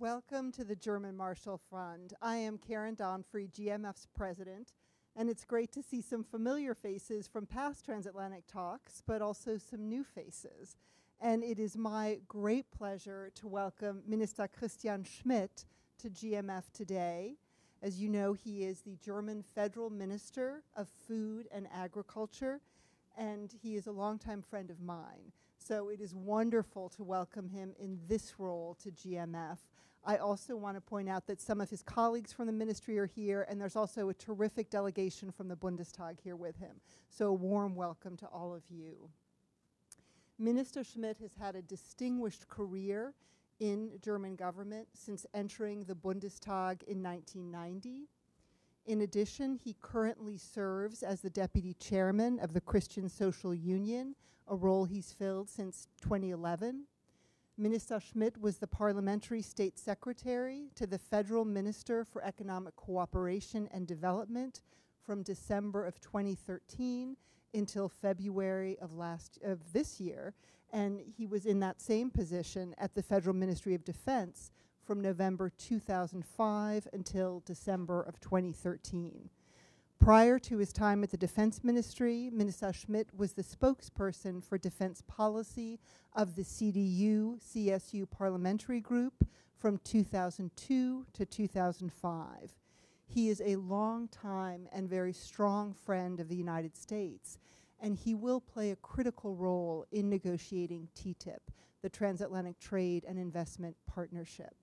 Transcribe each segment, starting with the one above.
Welcome to the German Marshall Fund. I am Karen Donfried, GMF's president, and it's great to see some familiar faces from past Transatlantic talks, but also some new faces. And it is my great pleasure to welcome Minister Christian Schmidt to GMF today. As you know, he is the German Federal Minister of Food and Agriculture, and he is a longtime friend of mine. So it is wonderful to welcome him in this role to GMF. I also want to point out that some of his colleagues from the ministry are here, and there's also a terrific delegation from the Bundestag here with him. So a warm welcome to all of you. Minister Schmidt has had a distinguished career in German government since entering the Bundestag in 1990. In addition, he currently serves as the deputy chairman of the Christian Social Union, a role he's filled since 2011. Minister Schmidt was the parliamentary state secretary to the Federal Minister for Economic Cooperation and Development from December of 2013 until February of this year, and he was in that same position at the Federal Ministry of Defense from November 2005 until December of 2013. Prior to his time at the Defense Ministry, Minister Schmidt was the spokesperson for defense policy of the CDU-CSU parliamentary group from 2002 to 2005. He is a long-time and very strong friend of the United States, and he will play a critical role in negotiating TTIP, the Transatlantic Trade and Investment Partnership.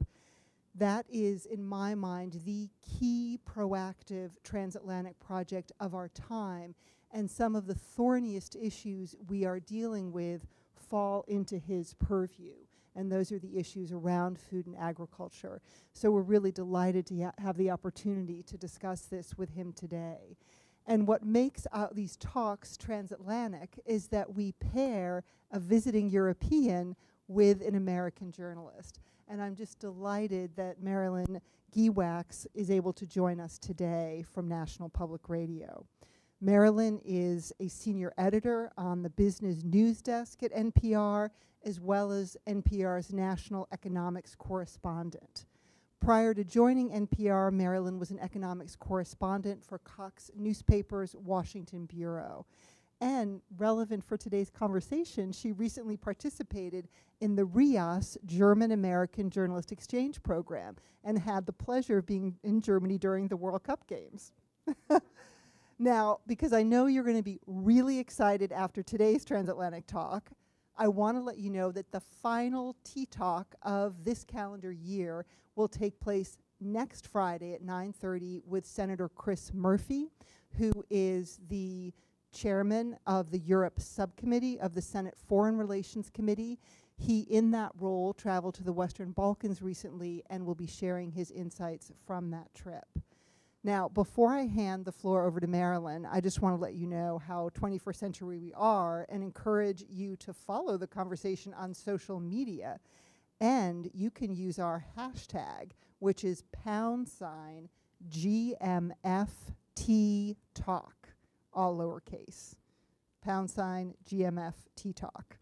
That is, in my mind, the key proactive transatlantic project of our time, and some of the thorniest issues we are dealing with fall into his purview, and those are the issues around food and agriculture. So we're really delighted to have the opportunity to discuss this with him today. And what makes these talks transatlantic is that we pair a visiting European with an American journalist. And I'm just delighted that Marilyn Geewax is able to join us today from National Public Radio. Marilyn is a senior editor on the business news desk at NPR, as well as NPR's national economics correspondent. Prior to joining NPR, Marilyn was an economics correspondent for Cox Newspaper's Washington Bureau. And relevant for today's conversation, she recently participated in the RIAS German-American Journalist Exchange Program and had the pleasure of being in Germany during the World Cup games. Now, because I know you're going to be really excited after today's transatlantic talk, I want to let you know that the final T-Talk of this calendar year will take place next Friday at 9:30 with Senator Chris Murphy, who is the chairman of the Europe Subcommittee of the Senate Foreign Relations Committee. He, in that role, traveled to the Western Balkans recently and will be sharing his insights from that trip. Now, before I hand the floor over to Marilyn, I just want to let you know how 21st century we are and encourage you to follow the conversation on social media. And you can use our hashtag, which is #GMFTTalk. All lowercase, #GMFTTalk.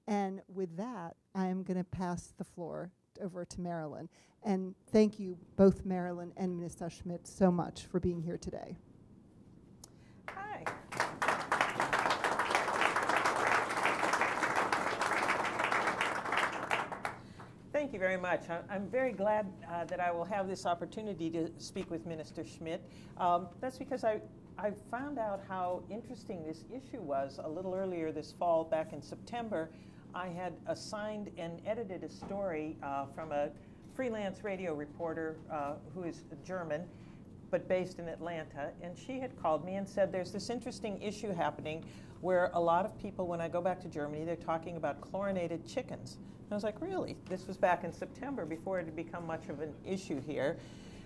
And with that, I am going to pass the floor over to Marilyn. And thank you, both Marilyn and Minister Schmidt, so much for being here today. Hi. Thank you very much. I'm very glad that I will have this opportunity to speak with Minister Schmidt. That's because I found out how interesting this issue was a little earlier this fall. Back in September, I had assigned and edited a story from a freelance radio reporter who is German, but based in Atlanta. And she had called me and said, there's this interesting issue happening where a lot of people, when I go back to Germany, they're talking about chlorinated chickens. And I was like, really? This was back in September, before it had become much of an issue here.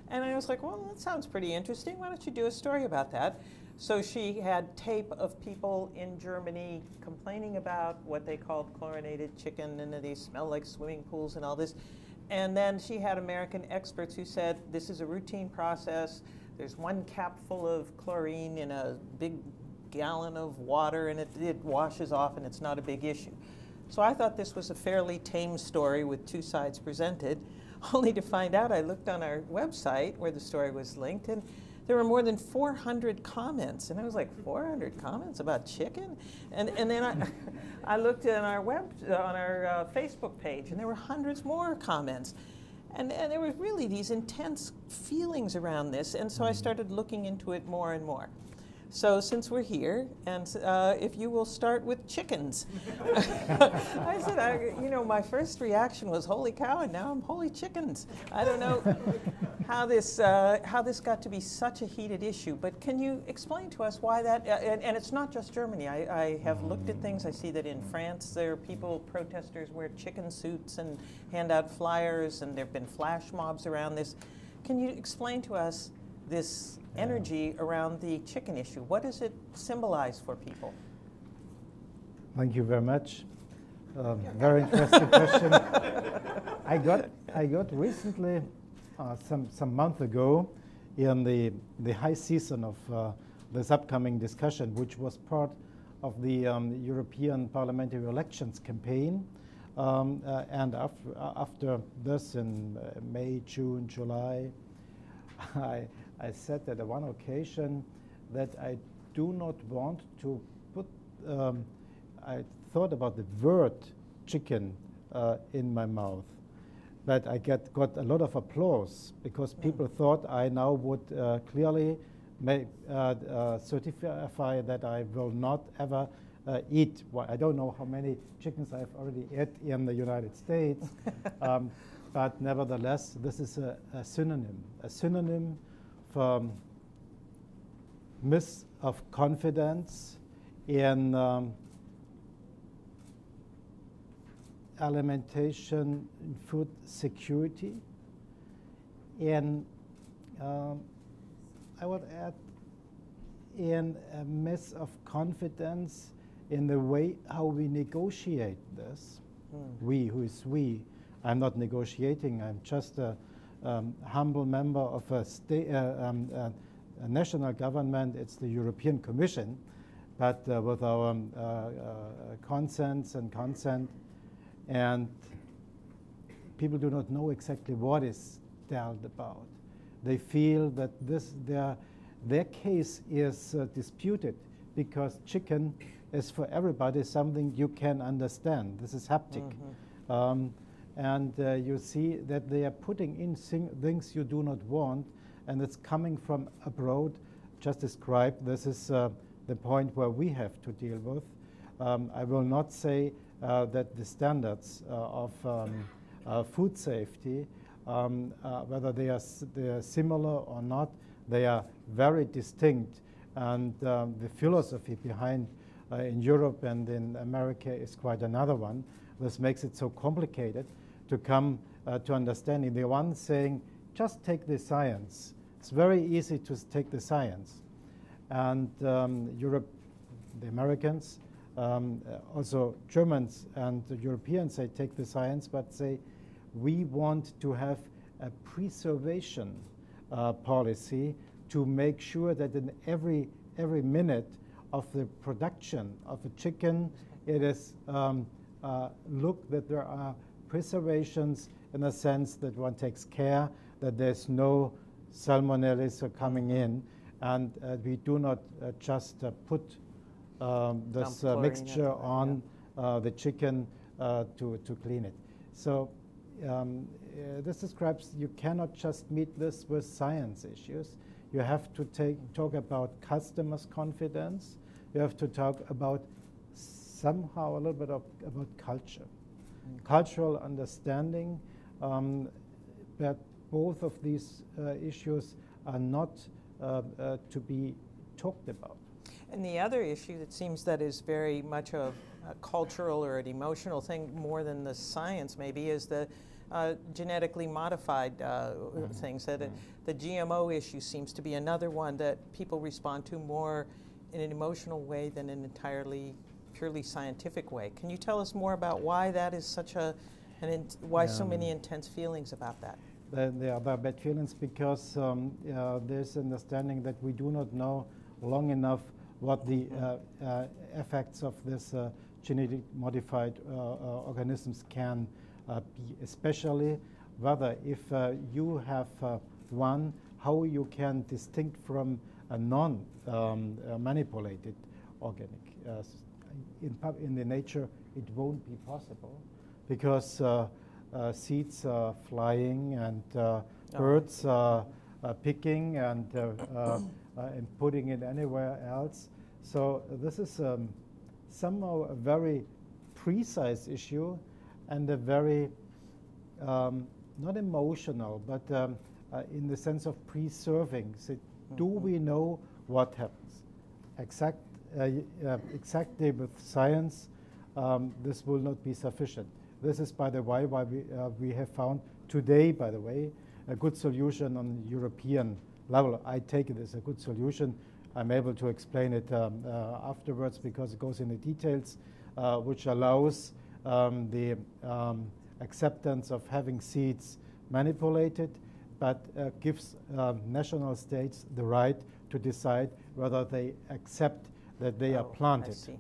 And I was like, well, that sounds pretty interesting. Why don't you do a story about that? So she had tape of people in Germany complaining about what they called chlorinated chicken, and they smell like swimming pools and all this. And then she had American experts who said, this is a routine process. There's one capful of chlorine in a big gallon of water, and it washes off, and it's not a big issue. So I thought this was a fairly tame story with two sides presented. only to find out, I looked on our website where the story was linked, and there were more than 400 comments. And I was like, 400 comments about chicken? And then I looked on our Facebook page, and there were hundreds more comments. And there were really these intense feelings around this, and so I started looking into it more and more. So since we're here, and if you will start with chickens. I said, my first reaction was, holy cow, and now I'm holy chickens. I don't know how this got to be such a heated issue, but can you explain to us why that, and it's not just Germany. I have looked at things. I see that in France there are protesters wear chicken suits and hand out flyers, and there have been flash mobs around this. Can you explain to us this energy around the chicken issue? What does it symbolize for people? Thank you very much. Very interesting question. I got recently, some month ago, in the high season of this upcoming discussion, which was part of the European parliamentary elections campaign. And after this, in May, June, July, I said at one occasion that I do not want to put, I thought about the word chicken in my mouth, but I got a lot of applause because people thought I now would clearly certify that I will not ever eat. Well, I don't know how many chickens I've already ate in the United States, but nevertheless, this is a synonym for miss of confidence in alimentation, in food security, and I would add in a miss of confidence in the way how we negotiate this. We, who is we? I'm not negotiating. I'm just a humble member of a national government. It's the European Commission, but with our consents and consent, and people do not know exactly what is dealt about. They feel that their case is disputed because chicken is for everybody something you can understand. This is haptic. And you see that they are putting in things you do not want, and it's coming from abroad. Just described, this is the point where we have to deal with. I will not say that the standards of food safety, whether they are similar or not, they are very distinct. And the philosophy behind in Europe and in America is quite another one. This makes it so complicated to come to understanding. The one saying, just take the science. It's very easy to take the science. And Europe, the Americans, also Germans and the Europeans say take the science, but say we want to have a preservation policy to make sure that in every minute of the production of a chicken, it is look that there are preservations in a sense that one takes care that there's no salmonellas coming in, and we do not just put this mixture on the chicken to clean it. So this describes you cannot just meet this with science issues. You have to talk about customers' confidence. You have to talk about somehow a little bit about culture, cultural understanding, that both of these issues are not to be talked about. And the other issue that seems that is very much a cultural or an emotional thing more than the science maybe is the genetically modified things. That the GMO issue seems to be another one that people respond to more in an emotional way than an entirely purely scientific way. Can you tell us more about why that is such why so many intense feelings about that? There are bad feelings because there's understanding that we do not know long enough what the effects of this genetic modified organisms can be, especially whether if you have one, how you can distinct from a non-manipulated organic. In the nature, it won't be possible because seeds are flying and birds are picking and putting it anywhere else. So this is somehow a very precise issue and a very not emotional, but in the sense of preserving. So do we know what happens? Exactly with science, this will not be sufficient. This is, by the way, why we have found today, by the way, a good solution on the European level. I take it as a good solution. I'm able to explain it afterwards because it goes into details, which allows the acceptance of having seeds manipulated, but gives national states the right to decide whether they accept that they are planted. I see.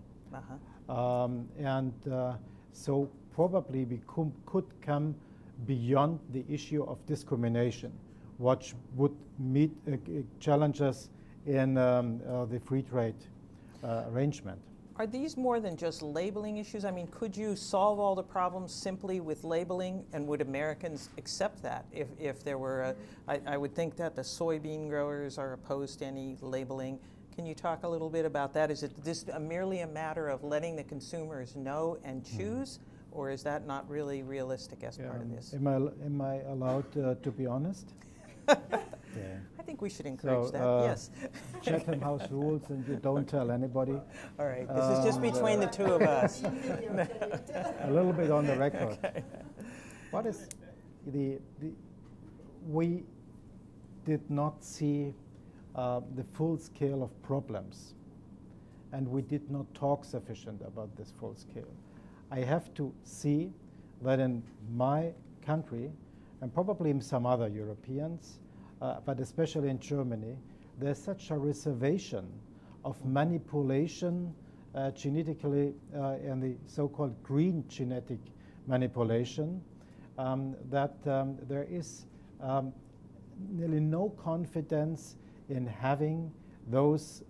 Uh-huh. So probably we could come beyond the issue of discrimination, which would meet challenges in the free trade arrangement. Are these more than just labeling issues? I mean, could you solve all the problems simply with labeling, and would Americans accept that? If there were I would think that the soybean growers are opposed to any labeling. Can you talk a little bit about that? Is it this merely a matter of letting the consumers know and choose, or is that not really realistic as part of this? Am I allowed to be honest? Yeah. I think we should encourage that, yes. Chatham House rules, and you don't tell anybody. All right, this is just between the two of us. A little bit on the record. Okay. What is we did not see the full scale of problems, and we did not talk sufficient about this full scale. I have to see that in my country, and probably in some other Europeans, but especially in Germany, there's such a reservation of manipulation genetically in the so-called green genetic manipulation that there is nearly no confidence in having those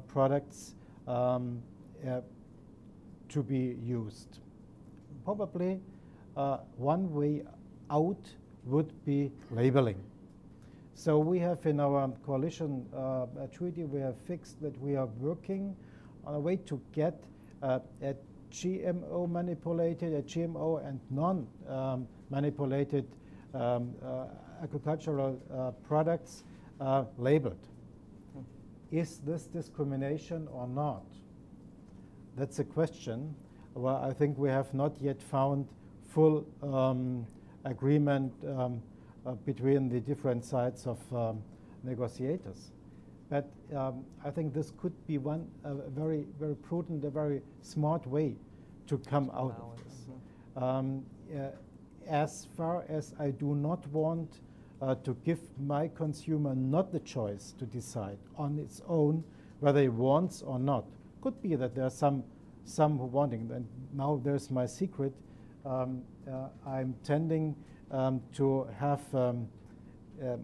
products to be used. Probably one way out would be labeling. So we have in our coalition treaty, we have fixed that we are working on a way to get a GMO manipulated, a GMO and non-manipulated agricultural products labeled. Is this discrimination or not? That's a question where I think we have not yet found full agreement between the different sides of negotiators. But I think this could be one very, very prudent, a very smart way to come out of this. As far as I do not want to give my consumer not the choice to decide on its own whether he wants or not. Could be that there are some who wanting, and now there's my secret. I'm tending to have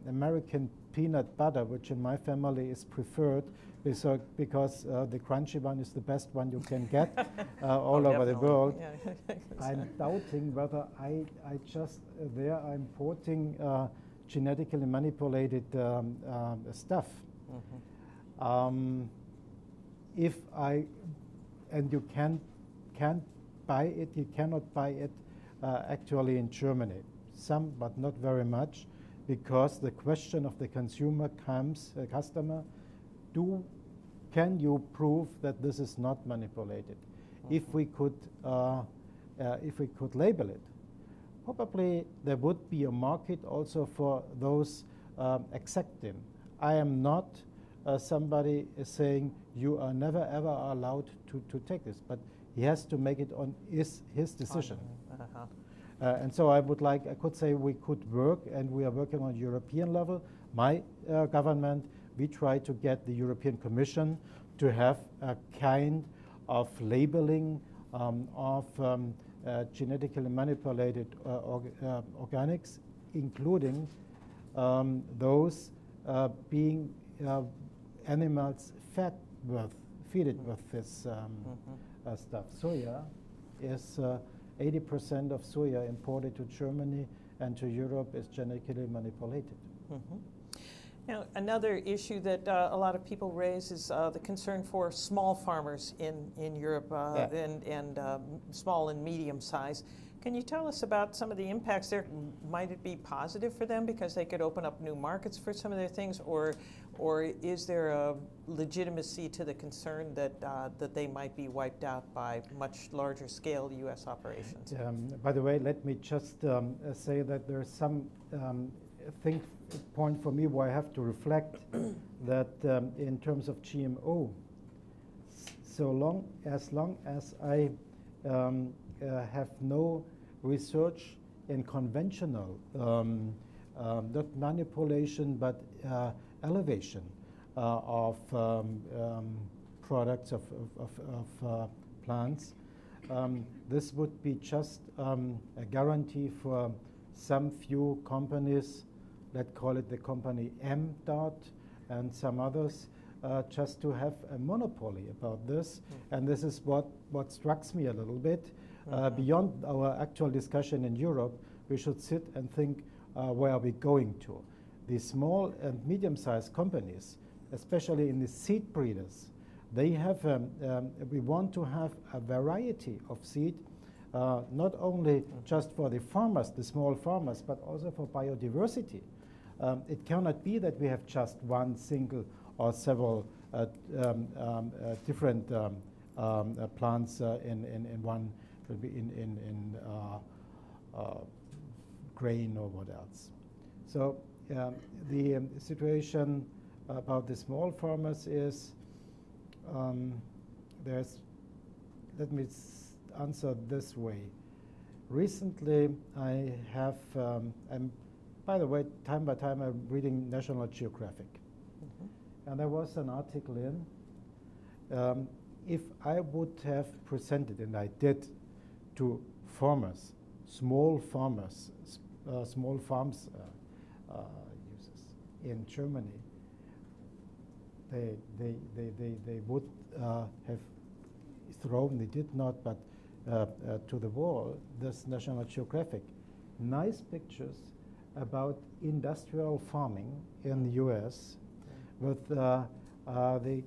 American peanut butter, which in my family is preferred, because the crunchy one is the best one you can get all over the world. Yeah. I'm doubting whether I just I'm importing genetically manipulated stuff. If and you can't buy it, you cannot buy it actually in Germany. Some, but not very much, because the question of the consumer customer, can you prove that this is not manipulated? If we could label it, probably there would be a market also for those accepting. I am not somebody saying you are never ever allowed to take this, but he has to make it on his decision. And so I could say we could work, and we are working on European level. My government, we try to get the European Commission to have a kind of labeling of genetically manipulated organics including those being animals fed with this stuff. Soya is 80% of soya imported to Germany and to Europe is genetically manipulated. Now, another issue that a lot of people raise is the concern for small farmers in Europe and small and medium size. Can you tell us about some of the impacts there? Might it be positive for them because they could open up new markets for some of their things, or is there a legitimacy to the concern that that they might be wiped out by much larger scale U.S. operations? By the way, let me just say that there's some point for me where I have to reflect that in terms of GMO, as long as I have no research in conventional, not manipulation, but elevation of products of plants. This would be just a guarantee for some few companies, let's call it the company M. and some others, just to have a monopoly about this. And this is what strikes me a little bit. Beyond our actual discussion in Europe, we should sit and think, where are we going to? The small and medium-sized companies, especially in the seed breeders, they have, we want to have a variety of seed, not only just for the farmers, the small farmers, but also for biodiversity. It cannot be that we have just one single or several different plants in one, in grain or what else. So the situation about the small farmers is let me answer this way. Recently, I have, and by the way, time by time, I'm reading National Geographic. And there was an article in, if I would have presented, and I did, to farmers, small farmers, small farms users in Germany, they would have thrown, they did not, but to the wall, this National Geographic. Nice pictures about industrial farming in the US with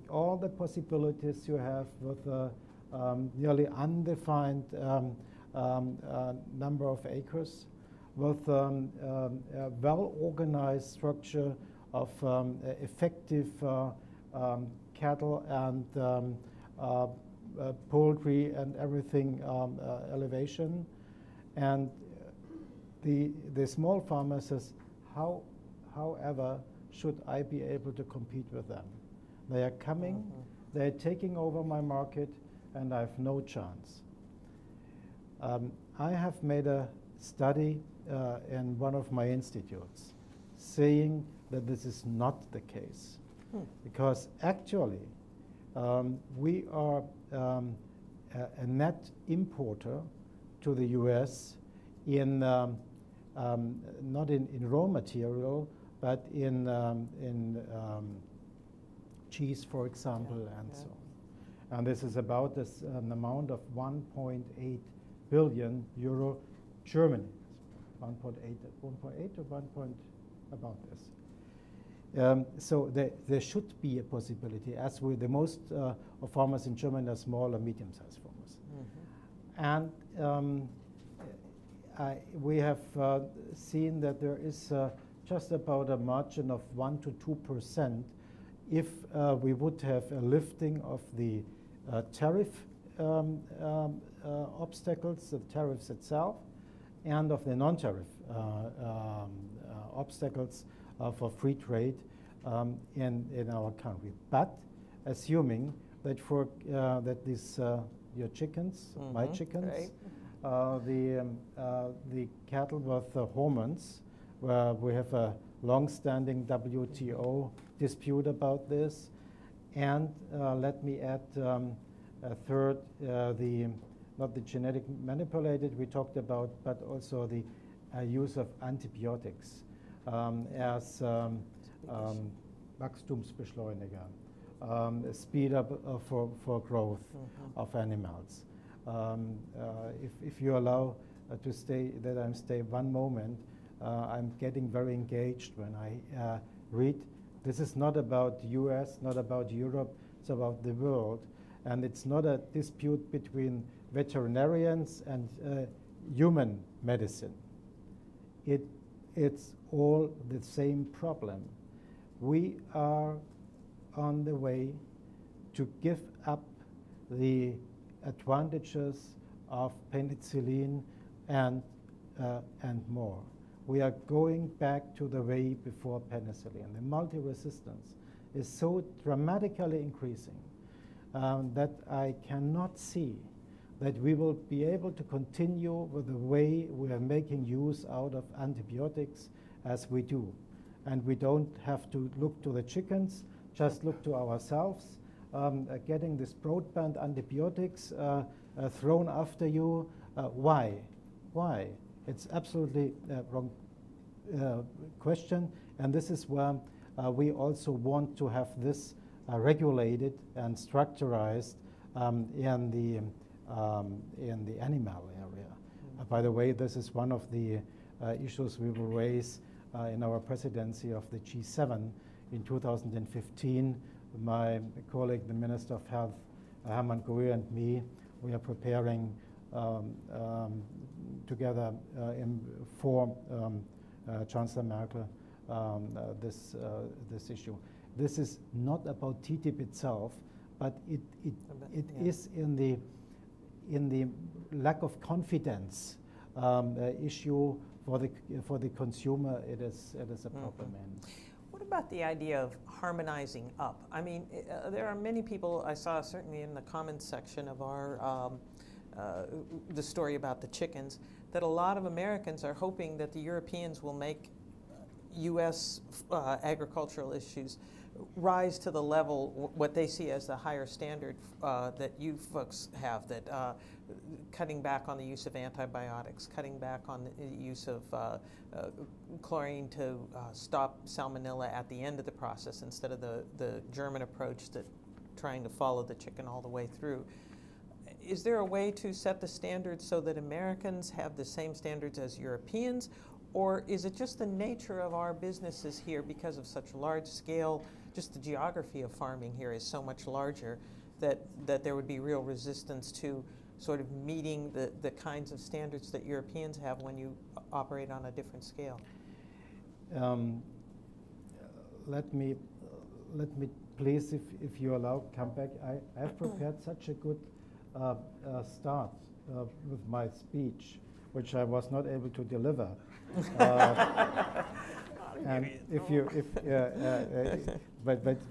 all the possibilities you have with nearly undefined number of acres, with a well-organized structure of effective cattle and poultry and everything elevation. And the small farmer says, however, should I be able to compete with them? They are coming, they're taking over my market, and I have no chance. I have made a study in one of my institutes saying that this is not the case. Because actually, we are a net importer to the US in not in raw material, but in cheese, for example, and so on. And this is about an amount of 1.8 billion euro Germany. 1.8 or 1 point about this. So there should be a possibility, as with the most of farmers in Germany are small or medium-sized farmers. And we have seen that there is just about a margin of 1 to 2% if we would have a lifting of the tariff obstacles, the tariffs itself, and of the non-tariff obstacles for free trade in our country. But assuming that for that these your chickens, my chickens, the cattle with hormones, where we have a long-standing WTO dispute about this, and let me add a third, not the genetic manipulated we talked about, but also the use of antibiotics as Wachstumsbeschleuniger, speed up for growth of animals. If you allow to stay 1 moment, I'm getting very engaged when I read. This is not about the US, not about Europe, it's about the world. And it's not a dispute between veterinarians and human medicine. It's all the same problem. We are on the way to give up the advantages of penicillin and more. We are going back to the way before penicillin. The multi-resistance is so dramatically increasing that I cannot see that we will be able to continue with the way we are making use out of antibiotics as we do. And we don't have to look to the chickens, just look to ourselves. Getting this broadband antibiotics thrown after you, why? Why? It's absolutely wrong question, and this is where we also want to have this regulated and structurized in the animal area. By the way, this is one of the issues we will raise in our presidency of the G7 in 2015. My colleague, the Minister of Health, Hermann Gröhe, and me, we are preparing together for Chancellor Merkel this issue. This is not about TTIP itself, but it is in the lack of confidence issue for the consumer. It is a problem. What about the idea of harmonizing up? I mean, there are many people I saw certainly in the comments section of our the story about the chickens, that a lot of Americans are hoping that the Europeans will make U.S. Agricultural issues rise to the level, what they see as the higher standard that you folks have, that cutting back on the use of antibiotics, cutting back on the use of chlorine to stop salmonella at the end of the process instead of the German approach that trying to follow the chicken all the way through. Is there a way to set the standards so that Americans have the same standards as Europeans, or is it just the nature of our businesses here because of such large scale, just the geography of farming here is so much larger that there would be real resistance to sort of meeting the kinds of standards that Europeans have when you operate on a different scale? Let me please, if you allow, come back. I have prepared such a good start with my speech, which I was not able to deliver. And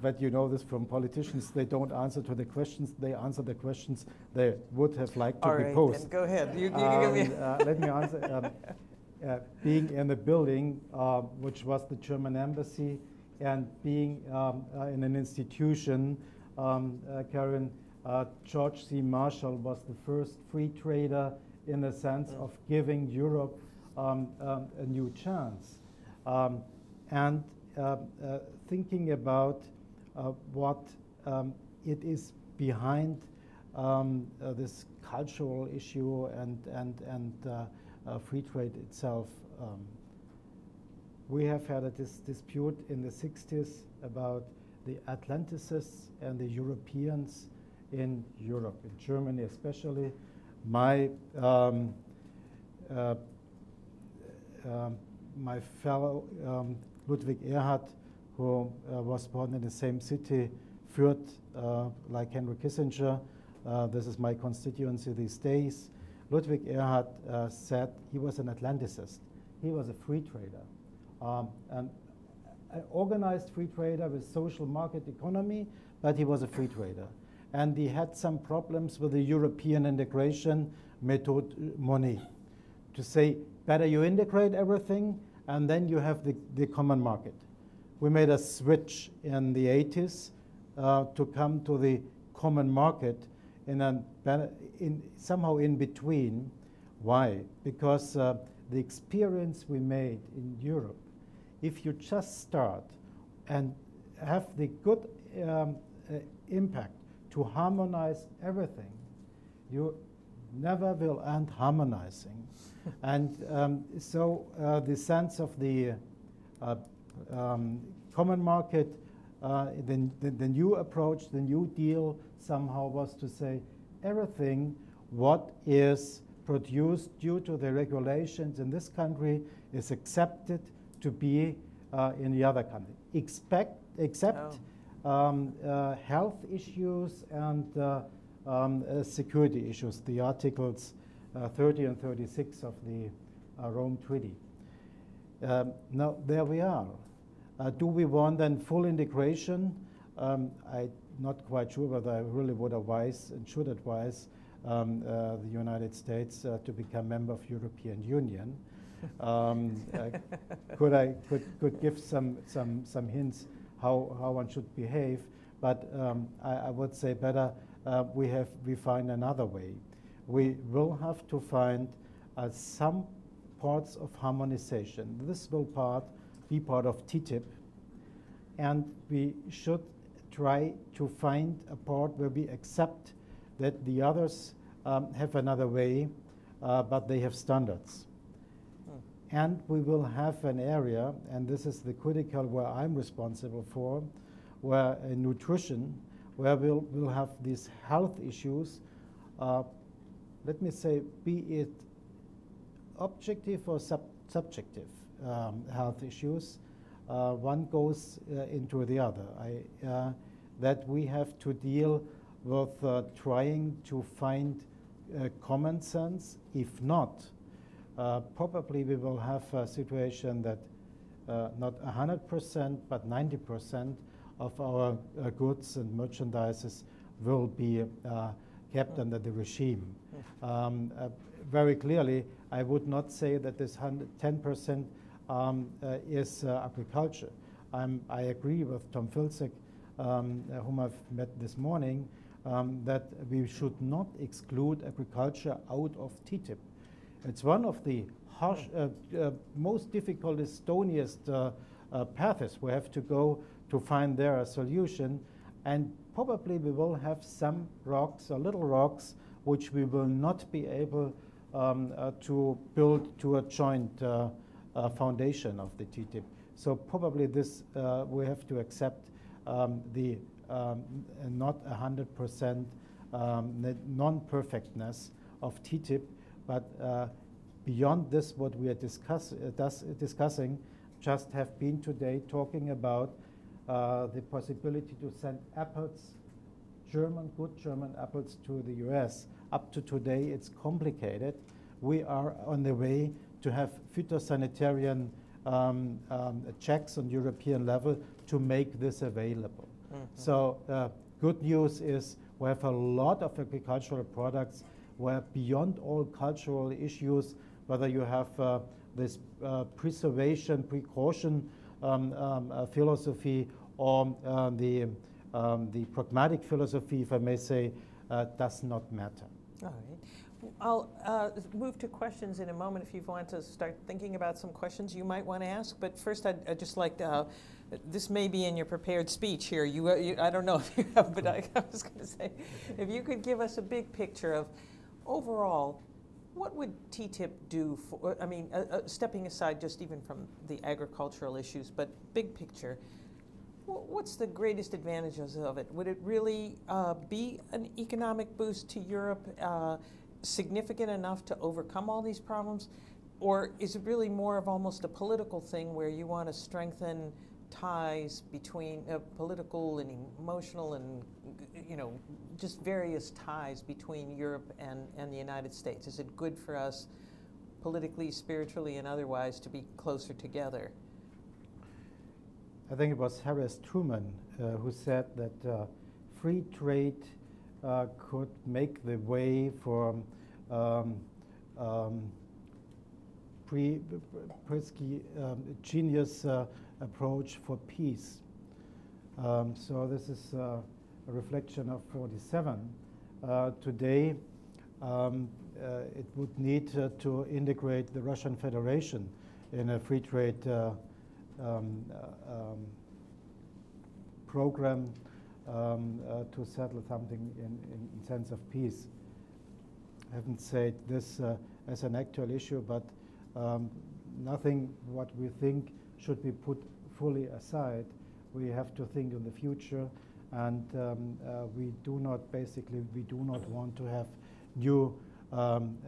but you know this from politicians, they don't answer to the questions, they answer the questions they would have liked to be posed. Then go ahead. You give me let me answer. Being in the building, which was the German embassy, and being in an institution, Karen, George C. Marshall was the first free trader in the sense of giving Europe a new chance. And thinking about what it is behind this cultural issue and free trade itself. We have had a dispute in the 60s about the Atlanticists and the Europeans in Europe, in Germany especially. My fellow Ludwig Erhard, who was born in the same city, Fürth, like Henry Kissinger. This is my constituency these days. Ludwig Erhard said he was an Atlanticist. He was a free trader, an organized free trader with social market economy, but he was a free trader. And he had some problems with the European integration method money. To say, better you integrate everything, and then you have the common market. We made a switch in the 80s to come to the common market somehow in between. Why? Because the experience we made in Europe, if you just start and have the good impact to harmonize everything, you never will end harmonizing. And so the sense of the common market, the new approach, the new deal somehow was to say everything what is produced due to the regulations in this country is accepted to be in the other country, except health issues and security issues, the Articles 30 and 36 of the Rome Treaty. Now, there we are. Do we want then full integration? I'm not quite sure whether I really would advise and should advise the United States to become member of European Union. Could give some hints how one should behave, but I would say better we find another way. We will have to find some parts of harmonization. This will be part of TTIP, and we should try to find a part where we accept that the others have another way, but they have standards. And we will have an area, and this is the critical where I'm responsible for, where nutrition, where we'll have these health issues, let me say, be it objective or subjective health issues, one goes into the other. That we have to deal with trying to find common sense. If not, probably we will have a situation that not 100%, but 90% of our goods and merchandises will be kept under the regime. Very clearly, I would not say that this 10% is agriculture. I agree with Tom Filzek, whom I've met this morning, that we should not exclude agriculture out of TTIP. It's one of the most difficult, stoniest paths we have to go to find there a solution, and probably we will have some rocks, or little rocks, which we will not be able to build to a joint foundation of the TTIP. So probably this we have to accept the not 100% non-perfectness of TTIP, but beyond this, what we are discussing, just have been today talking about the possibility to send apples, good German apples, to the US. Up to today, it's complicated. We are on the way to have phytosanitarian checks on European level to make this available. Mm-hmm. So good news is we have a lot of agricultural products where beyond all cultural issues, whether you have this preservation, precaution philosophy, or the pragmatic philosophy, if I may say, does not matter. All right. I'll move to questions in a moment if you want to start thinking about some questions you might want to ask. But first, I'd just like to, this may be in your prepared speech here. I don't know if you have, but I was going to say, if you could give us a big picture of overall, what would TTIP do for, I mean, stepping aside just even from the agricultural issues, but big picture, what's the greatest advantages of it? Would it really be an economic boost to Europe, significant enough to overcome all these problems? Or is it really more of almost a political thing where you want to strengthen ties between political and emotional and, just various ties between Europe and the United States? Is it good for us politically, spiritually, and otherwise to be closer together? I think it was Harris Truman who said that free trade could make the way for genius approach for peace. So this is a reflection of 47. Today, it would need to integrate the Russian Federation in a free trade program to settle something in sense of peace. I haven't said this as an actual issue, but nothing what we think should be put fully aside. We have to think in the future, and we do not want to have new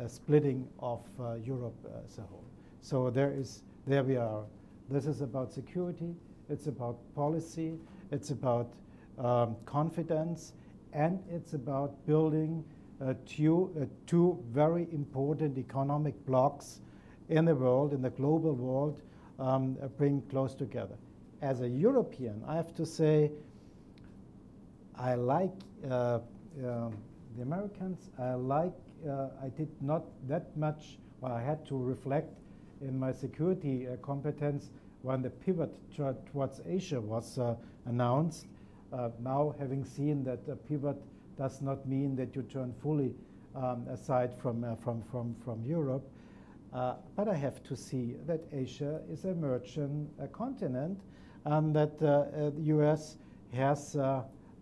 splitting of Europe as a whole. So there we are. This is about security, it's about policy, it's about confidence, and it's about building two very important economic blocks in the world, in the global world, bring close together. As a European, I have to say, I like the Americans. I did not that much, well, I had to reflect in my security competence when the pivot towards Asia was announced. Now, having seen that the pivot does not mean that you turn fully aside from Europe, but I have to see that Asia is a merchant continent, and that the US has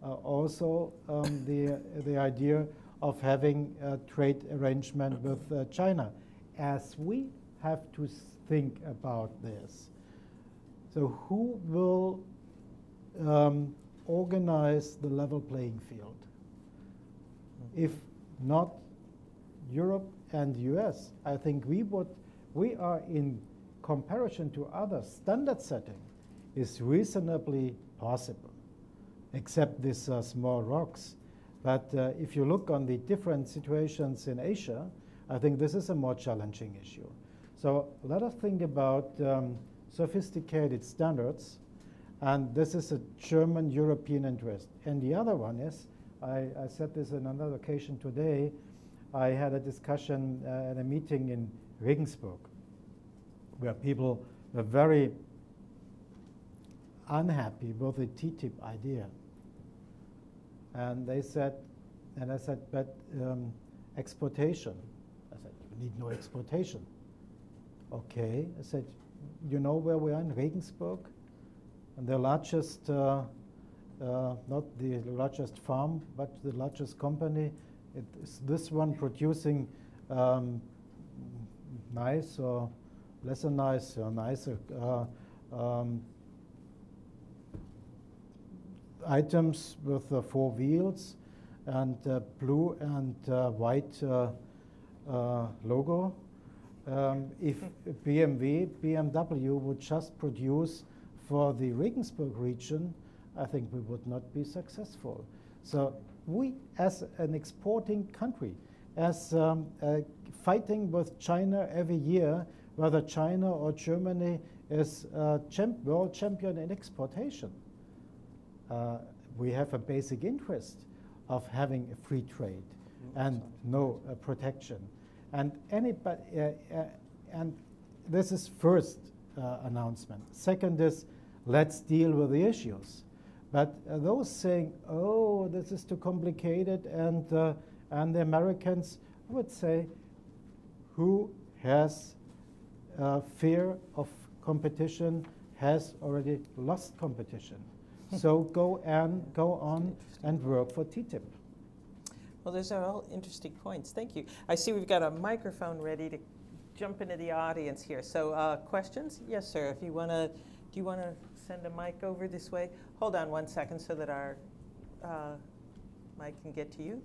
also the idea of having a trade arrangement with China. As we have to think about this, so who will organize the level playing field? If not Europe and US, I think we are, in comparison to others, standard setting is reasonably possible, except these small rocks. But if you look on the different situations in Asia, I think this is a more challenging issue. So let us think about sophisticated standards, and this is a German-European interest. And the other one is, I said this on another occasion today, I had a discussion at a meeting in Regensburg where people were very unhappy with the TTIP idea. And they said, and I said, but exportation. I said, we need no exportation. Okay, I said, you know where we are in Regensburg? And the largest, not the largest farm, but the largest company, it is this one producing nice or lesser nice or nicer items with 4 wheels and blue and white logo. If BMW would just produce for the Regensburg region, I think we would not be successful. So we, as an exporting country, as fighting with China every year, whether China or Germany is world champion in exportation, we have a basic interest of having a free trade and no protection. And anybody, and this is first announcement. Second is, let's deal with the issues. But those saying, oh, this is too complicated, and the Americans, I would say, who has fear of competition has already lost competition. So go on and work for TTIP. Well, those are all interesting points. Thank you. I see we've got a microphone ready to jump into the audience here. So questions? Yes, sir. If you want to, do you want to send a mic over this way? Hold on one second so that our mic can get to you.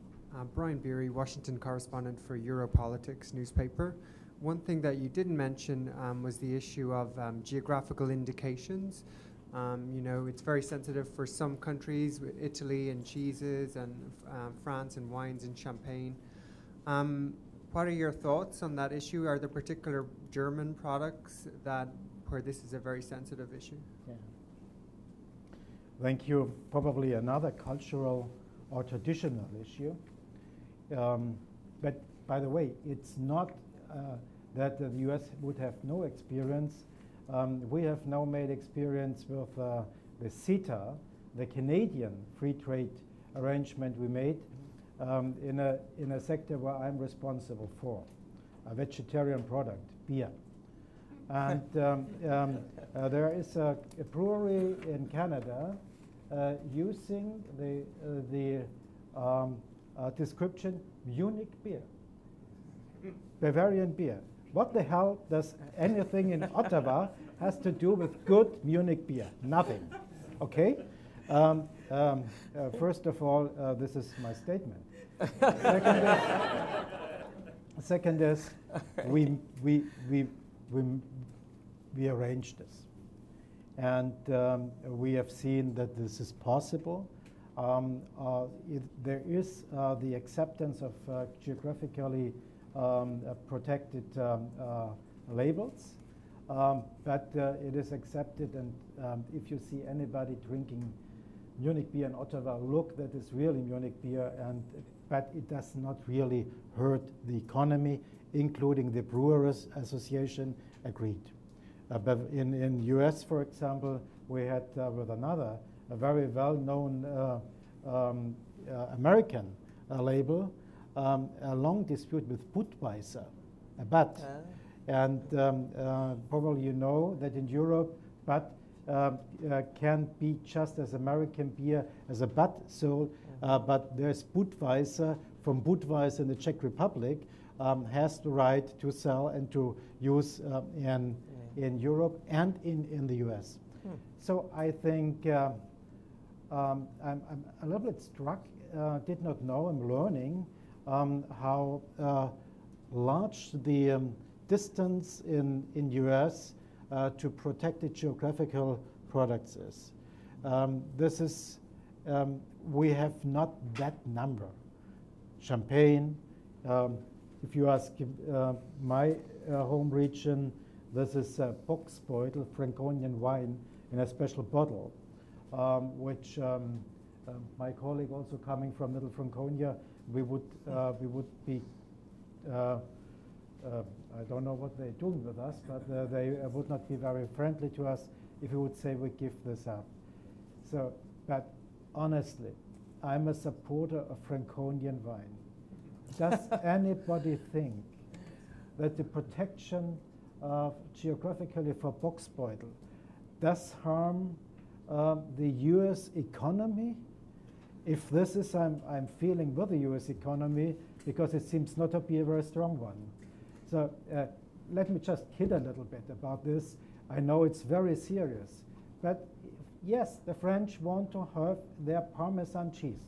Brian Beery, Washington correspondent for Europolitics newspaper. One thing that you didn't mention was the issue of geographical indications. You know, it's very sensitive for some countries, Italy and cheeses, and France and wines and champagne. What are your thoughts on that issue? Are there particular German products where this is a very sensitive issue? Yeah. Thank you. Probably another cultural or traditional issue. But by the way, it's not that the US would have no experience. We have now made experience with the CETA, the Canadian free trade arrangement we made. in a sector where I'm responsible for, a vegetarian product, beer. And there is a brewery in Canada using the description Munich beer, Bavarian beer. What the hell does anything in Ottawa has to do with good Munich beer? Nothing. Okay? First of all, this is my statement. Second is we arranged this. And we have seen that this is possible. There is the acceptance of geographically protected labels, but it is accepted, and if you see anybody drinking Munich beer in Ottawa, look, that is really Munich beer, but it does not really hurt the economy, including the Brewers Association agreed. But in US, for example, we had with another, a very well-known American label, a long dispute with Budweiser, a Bud. And probably you know that in Europe, Bud can be just as American beer as a Bud sold, but there's Budweiser from Budweiser in the Czech Republic has the right to sell and to use in Europe and in the US. So I think I'm a little bit struck, did not know, I'm learning how large the distance in US to protected geographical products is. This is, we have not that number. Champagne, if you ask my home region, this is a Boxbeutel Franconian wine in a special bottle, which my colleague also coming from Little Franconia, we would be, I don't know what they're doing with us, but they would not be very friendly to us if we would say we give this up. So, but honestly, I'm a supporter of Franconian wine. Does anybody think that the protection geographically for Boxbeutel does harm the US economy? If this is, I'm feeling with the US economy because it seems not to be a very strong one. So let me just kid a little bit about this. I know it's very serious, but yes, the French want to have their Parmesan cheese.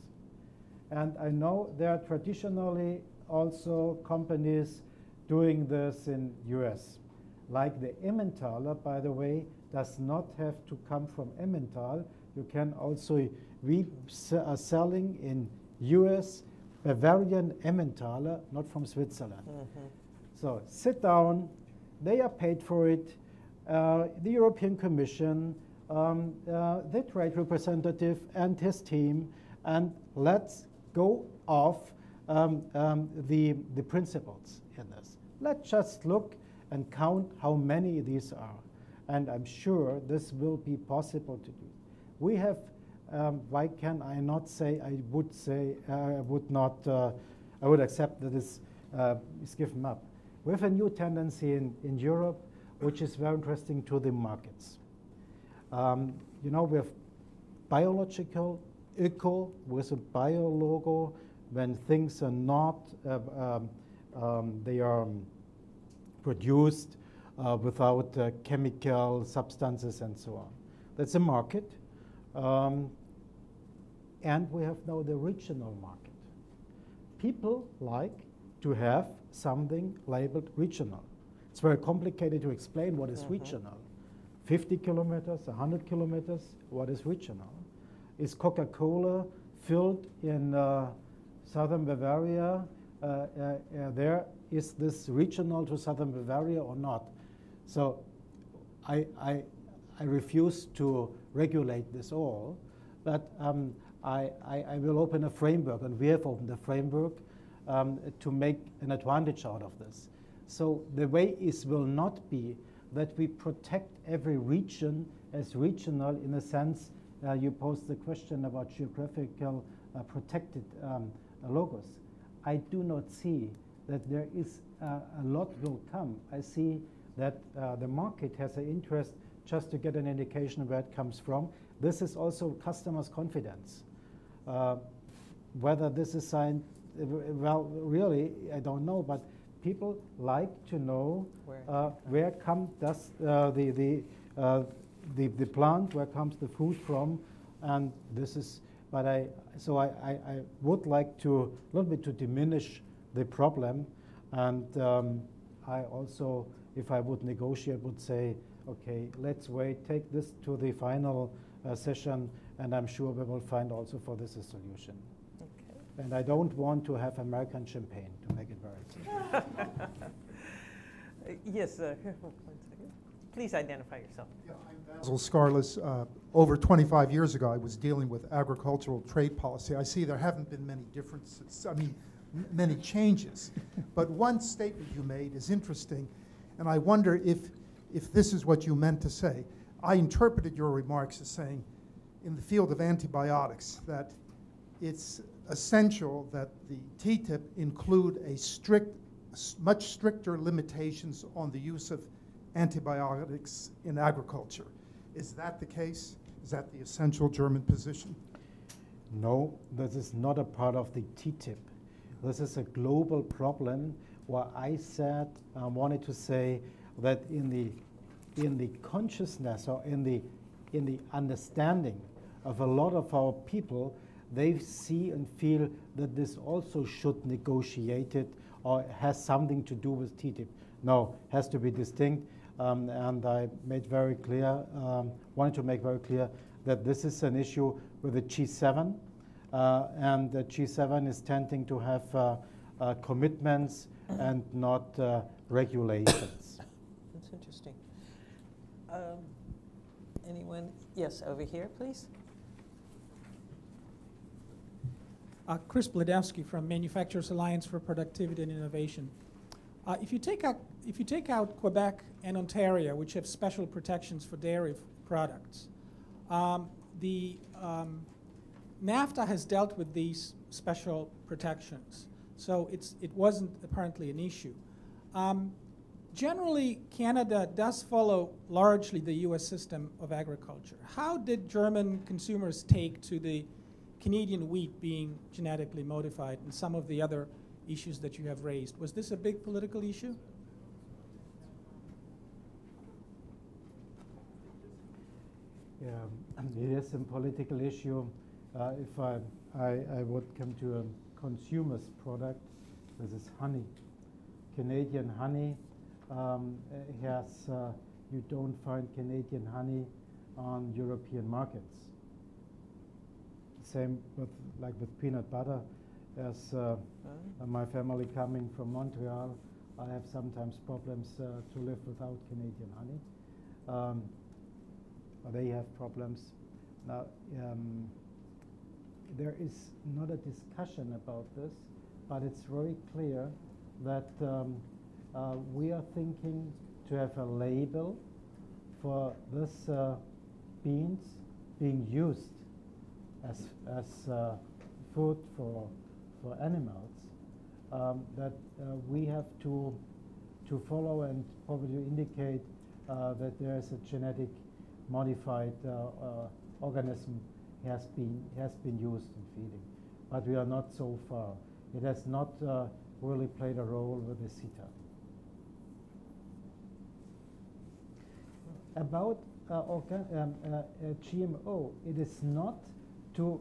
And I know there are traditionally also companies doing this in US. Like the Emmentaler, by the way, does not have to come from Emmental. You can also, we are selling in US Bavarian Emmentaler, not from Switzerland. So sit down, they are paid for it. The European Commission, the trade representative and his team, and let's go off the principles in this. Let's just look and count how many these are. And I'm sure this will be possible to do. We have, why can I not say, I would accept that this is given up. We have a new tendency in Europe, which is very interesting to the markets. You know, we have biological, eco, with a bio logo, when things are not, they are produced without chemical substances and so on. That's a market. And we have now the regional market. People like to have something labeled regional. It's very complicated to explain what is regional. 50 kilometers, 100 kilometers, what is regional? Is Coca-Cola filled in southern Bavaria? There is this regional to southern Bavaria or not? So I refuse to regulate this all, but I will open a framework, and we have opened a framework to make an advantage out of this. So the way will not be that we protect every region as regional in a sense. You posed the question about geographical protected logos. I do not see that there is a lot will come. I see that the market has an interest just to get an indication of where it comes from. This is also customers' confidence. Whether this is signed, well, really, I don't know, but people like to know where does the plant, where comes the food from, and this is. But I would like to a little bit to diminish the problem, and I also, if I would negotiate, would say, okay, let's wait, take this to the final session, and I'm sure we will find also for this a solution. Okay. And I don't want to have American champagne, to make it very simple. Yes, 1 second. Please identify yourself. Yeah, I'm Basil Scarless. Over 25 years ago, I was dealing with agricultural trade policy. I see there haven't been many differences, many changes. But one statement you made is interesting, and I wonder if this is what you meant to say. I interpreted your remarks as saying, in the field of antibiotics, that it's essential that the TTIP include much stricter limitations on the use of antibiotics in agriculture. Is that the case? Is that the essential German position? No, this is not a part of the TTIP. This is a global problem where I wanted to say that in the consciousness or in the understanding of a lot of our people, they see and feel that this also should negotiate it or has something to do with TTIP. No, has to be distinct. And I made very clear, wanted to make very clear that this is an issue with the G7, and the G7 is tending to have commitments and not regulations. That's interesting. Anyone? Yes, over here, please. Chris Bladowski from Manufacturers Alliance for Productivity and Innovation. If you take out Quebec and Ontario, which have special protections for dairy products, the NAFTA has dealt with these special protections, so it wasn't apparently an issue. Generally, Canada does follow largely the U.S. system of agriculture. How did German consumers take to the Canadian wheat being genetically modified and some of the other issues that you have raised? Was this a big political issue? Yeah, it is a political issue. If I would come to a consumer's product, this is honey. Canadian honey you don't find Canadian honey on European markets. Same with peanut butter. As my family coming from Montreal, I have sometimes problems to live without Canadian honey. They have problems. Now, there is not a discussion about this, but it's very clear that we are thinking to have a label for this beans being used as food for animals, that we have to follow and probably indicate that there is a genetic modified organism has been used in feeding, but we are not so far. It has not really played a role with the CETA. About GMO, it is not to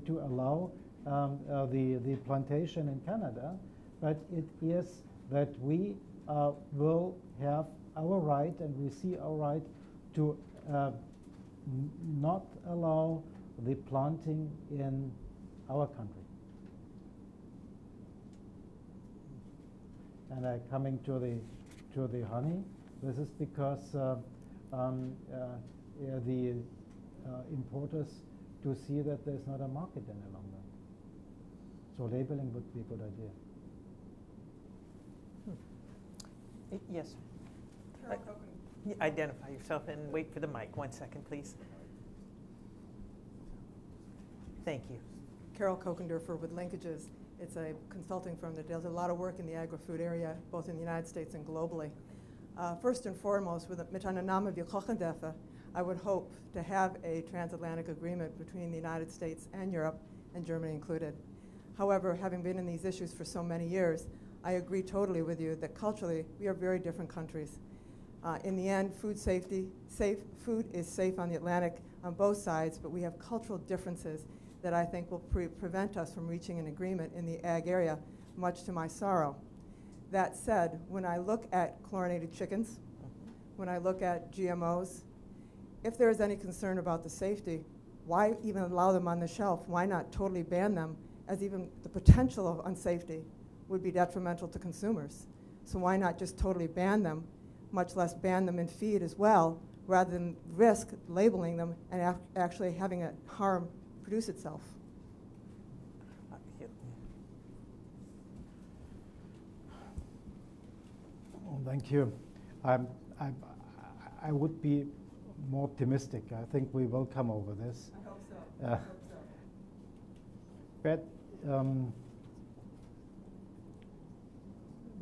to allow the plantation in Canada, but it is that we will have our right, and we see our right to not allow the planting in our country. And coming to the honey, this is because the importers to see that there's not a market any longer. So labeling would be a good idea. Yes. Identify yourself and wait for the mic. 1 second, please. Thank you. Carol Kokendorfer with Linkages. It's a consulting firm that does a lot of work in the agri-food area, both in the United States and globally. First and foremost, with Mitananama V'Kochendefa, I would hope to have a transatlantic agreement between the United States and Europe, and Germany included. However, having been in these issues for so many years, I agree totally with you that culturally we are very different countries. In the end, food is safe on the Atlantic on both sides, but we have cultural differences that I think will prevent us from reaching an agreement in the ag area, much to my sorrow. That said, when I look at chlorinated chickens, when I look at GMOs, if there is any concern about the safety, why even allow them on the shelf? Why not totally ban them, as even the potential of unsafety would be detrimental to consumers? So why not just totally ban them, much less ban them in feed as well, rather than risk labeling them and actually having a harm produce itself? Oh, thank you. I would be more optimistic. I think we will come over this. I hope so. I hope so. But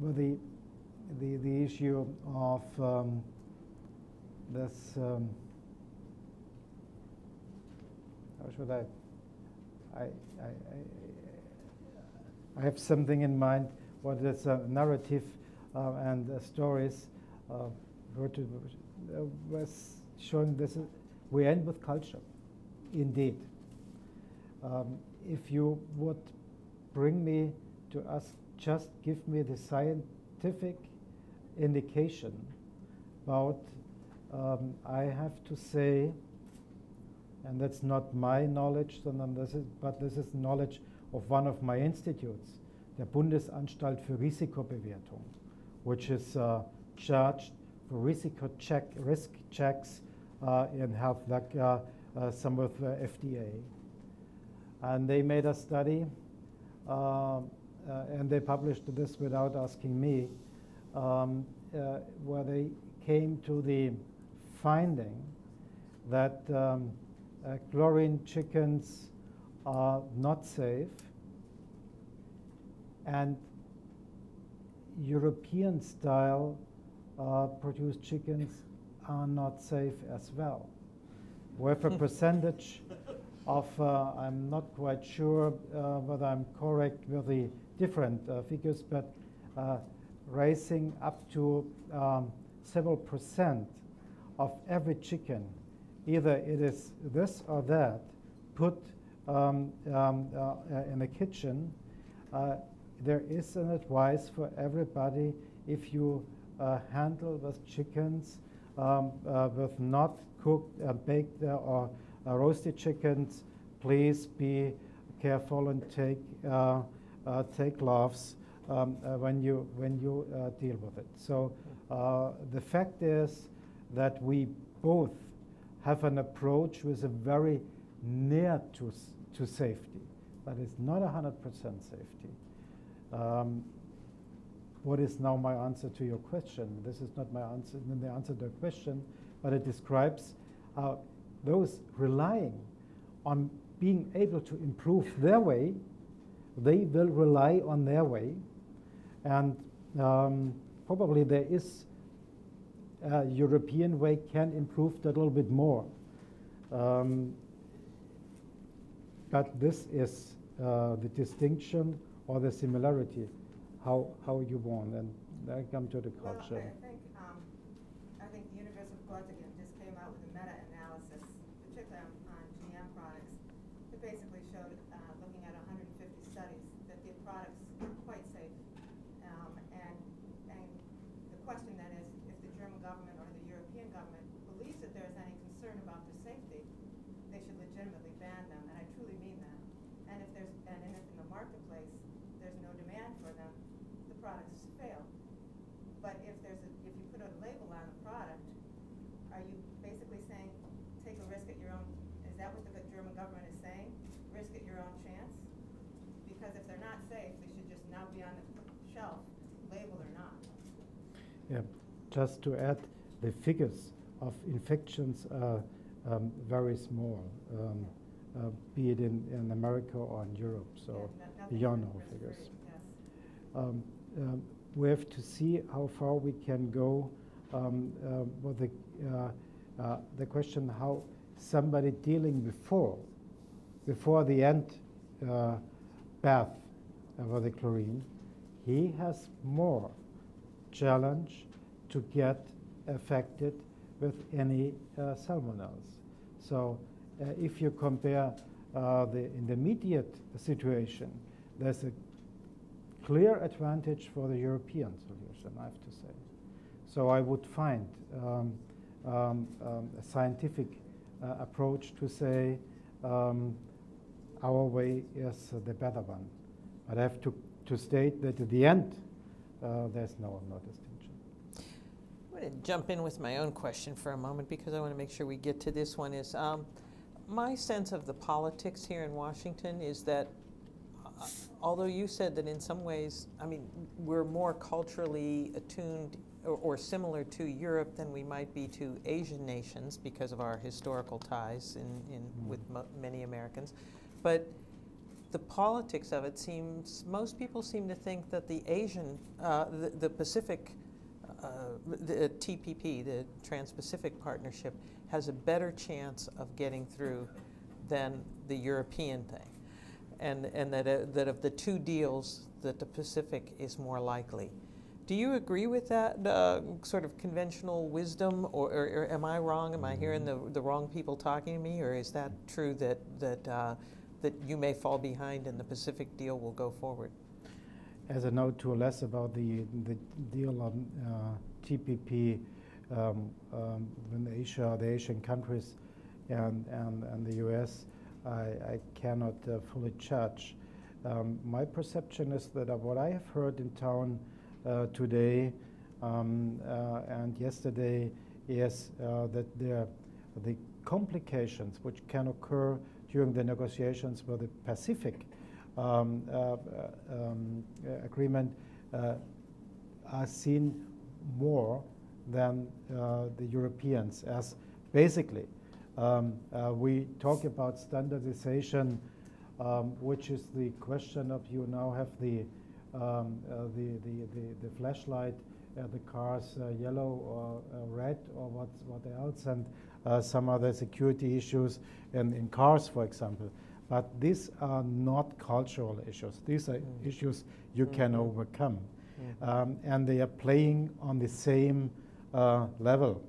with the issue of this, how should I have something in mind. What is a narrative and stories was showing this. We end with culture, indeed. If you would bring me to us, just give me the scientific indication about, I have to say, and that's not my knowledge, but this is knowledge of one of my institutes, the Bundesanstalt für Risikobewertung, which is charged for risk checks in health, like some with FDA. And they made a study, and they published this without asking me, where they came to the finding that chlorine chickens are not safe, and European-style produced chickens are not safe as well. With a percentage of, I'm not quite sure whether I'm correct with the different figures, but rising up to several percent of every chicken, either it is this or that, put in a kitchen. There is an advice for everybody: if you handle those chickens with not cooked, baked or roasted chickens, please be careful and take gloves when you deal with it. So the fact is that we both have an approach with a very near to safety, but it's not 100% safety. What is now my answer to your question? This is not my answer, the answer to the question, but it describes how those relying on being able to improve their way, they will rely on their way. And probably there is a European way can improve that a little bit more. But this is the distinction or the similarity, how you want. And I come to the culture. Well, I think the University of Göttingen just came out with a meta-analysis, particularly on GM products, that basically showed, looking at 150 studies, that the products are quite safe. And the question then is, if the German government or the European government believes that there is any concern about their safety, they should legitimately ban them, and I truly mean that. And if in the marketplace there's no demand for them, the products fail. But if you put a label on the product, are you basically saying take a risk at your own? Is that what the German government is saying? Risk at your own chance? Because if they're not safe, they should just now be on the shelf, labeled or not. Yeah, just to add, the figures of infections are very small. be it in America or in Europe. So beyond our figures. We have to see how far we can go with the question how somebody dealing before the end bath with the chlorine, he has more challenge to get affected with any salmonellas. So if you compare the intermediate situation, there's a clear advantage for the European solution, I have to say. So I would find a scientific approach to say our way is the better one. But I have to state that at the end, there's no distinction. I'm going to jump in with my own question for a moment because I want to make sure we get to this one. Is my sense of the politics here in Washington is that although you said that in some ways, I mean, we're more culturally attuned or similar to Europe than we might be to Asian nations because of our historical ties with many Americans, but the politics of it seems, most people seem to think that the Asian, the Pacific, the TPP, the Trans-Pacific Partnership, has a better chance of getting through than the European thing. And that of the two deals, that the Pacific is more likely. Do you agree with that sort of conventional wisdom, or am I wrong? Am I hearing the wrong people talking to me, or is that true that you may fall behind and the Pacific deal will go forward? As a note to less about the deal on TPP in Asia, the Asian countries, and the U.S., I cannot fully judge. My perception is that what I have heard in town today and yesterday is that the complications which can occur during the negotiations for the Pacific agreement are seen more than the Europeans, as basically we talk about standardization, which is the question of you now have the flashlight, the cars yellow or red or what else, and some other security issues in cars, for example. But these are not cultural issues. These are issues you can overcome. And they are playing on the same level.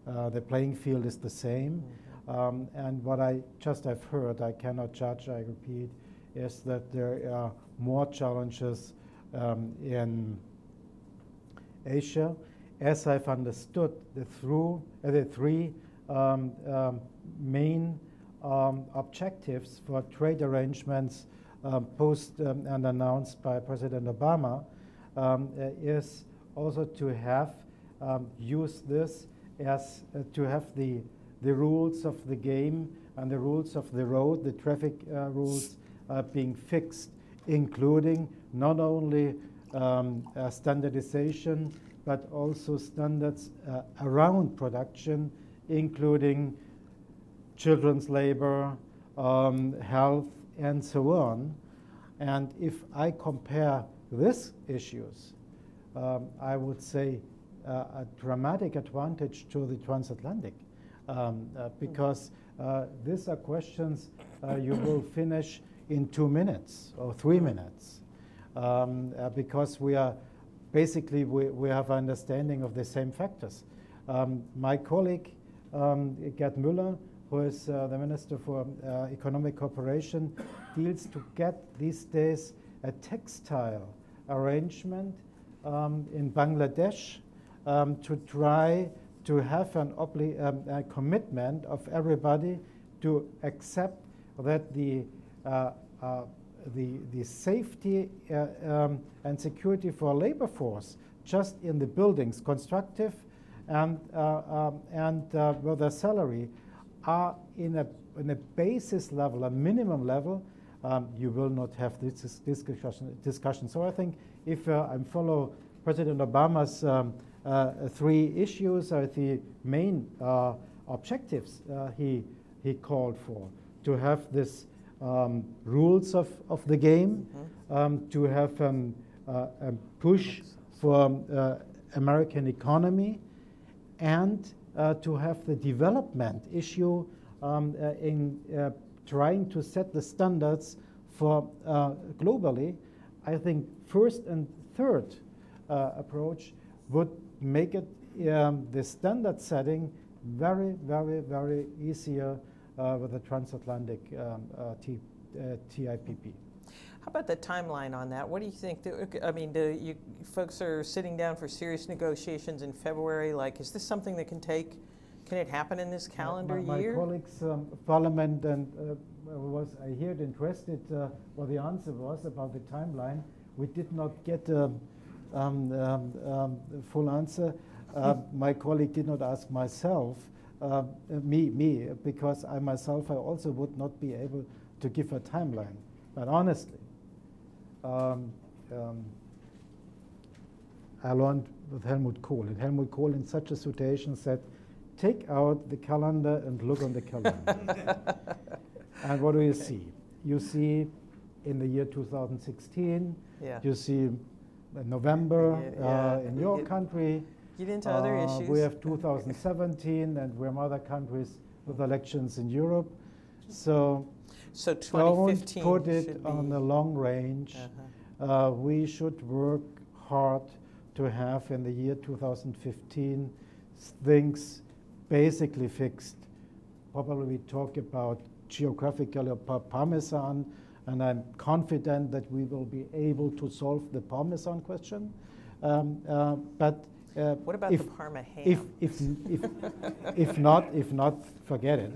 The playing field is the same. And what I just have heard, I cannot judge, I repeat, is that there are more challenges in Asia. As I've understood, the three main objectives for trade arrangements posed and announced by President Obama is also to have used this as to have the rules of the game and the rules of the road, the traffic rules being fixed, including not only standardization, but also standards around production, including children's labor, health, and so on. And if I compare these issues, I would say a dramatic advantage to the transatlantic, because these are questions you will finish in 2 minutes or 3 minutes, because we are basically, we have an understanding of the same factors. My colleague, Gerd Müller, who is the Minister for Economic Cooperation, deals to get these days a textile arrangement in Bangladesh to try to have a commitment of everybody to accept that the safety and security for labor force just in the buildings, constructive and with a salary, are in a basis level, a minimum level. You will not have this discussion. So I think if I follow President Obama's 3 issues, the main objectives he called for, to have this rules of the game, to have a push for American economy, and to have the development issue in trying to set the standards for globally. I think first and third approach would make it the standard setting very, very, very easier with the Transatlantic TIPP. How about the timeline on that? What do you think? I mean, do you folks are sitting down for serious negotiations in February? Like, is this something that can it happen in this calendar year? My colleagues, Parliament, and I heard interested what the answer was about the timeline. We did not get a full answer. My colleague did not ask me, because I myself, I also would not be able to give a timeline. But honestly, I learned with Helmut Kohl. And Helmut Kohl in such a situation said, take out the calendar and look on the calendar. And what do you see? You see in the year 2016, you see November in your country. Get into other issues. We have 2017, and we have other countries with elections in Europe. So 2015 don't put it on the long range. We should work hard to have in the year 2015 things basically fixed. Probably we talk about geographical or Parmesan, and I'm confident that we will be able to solve the Parmesan question. But what about the Parma ham? If not, forget it.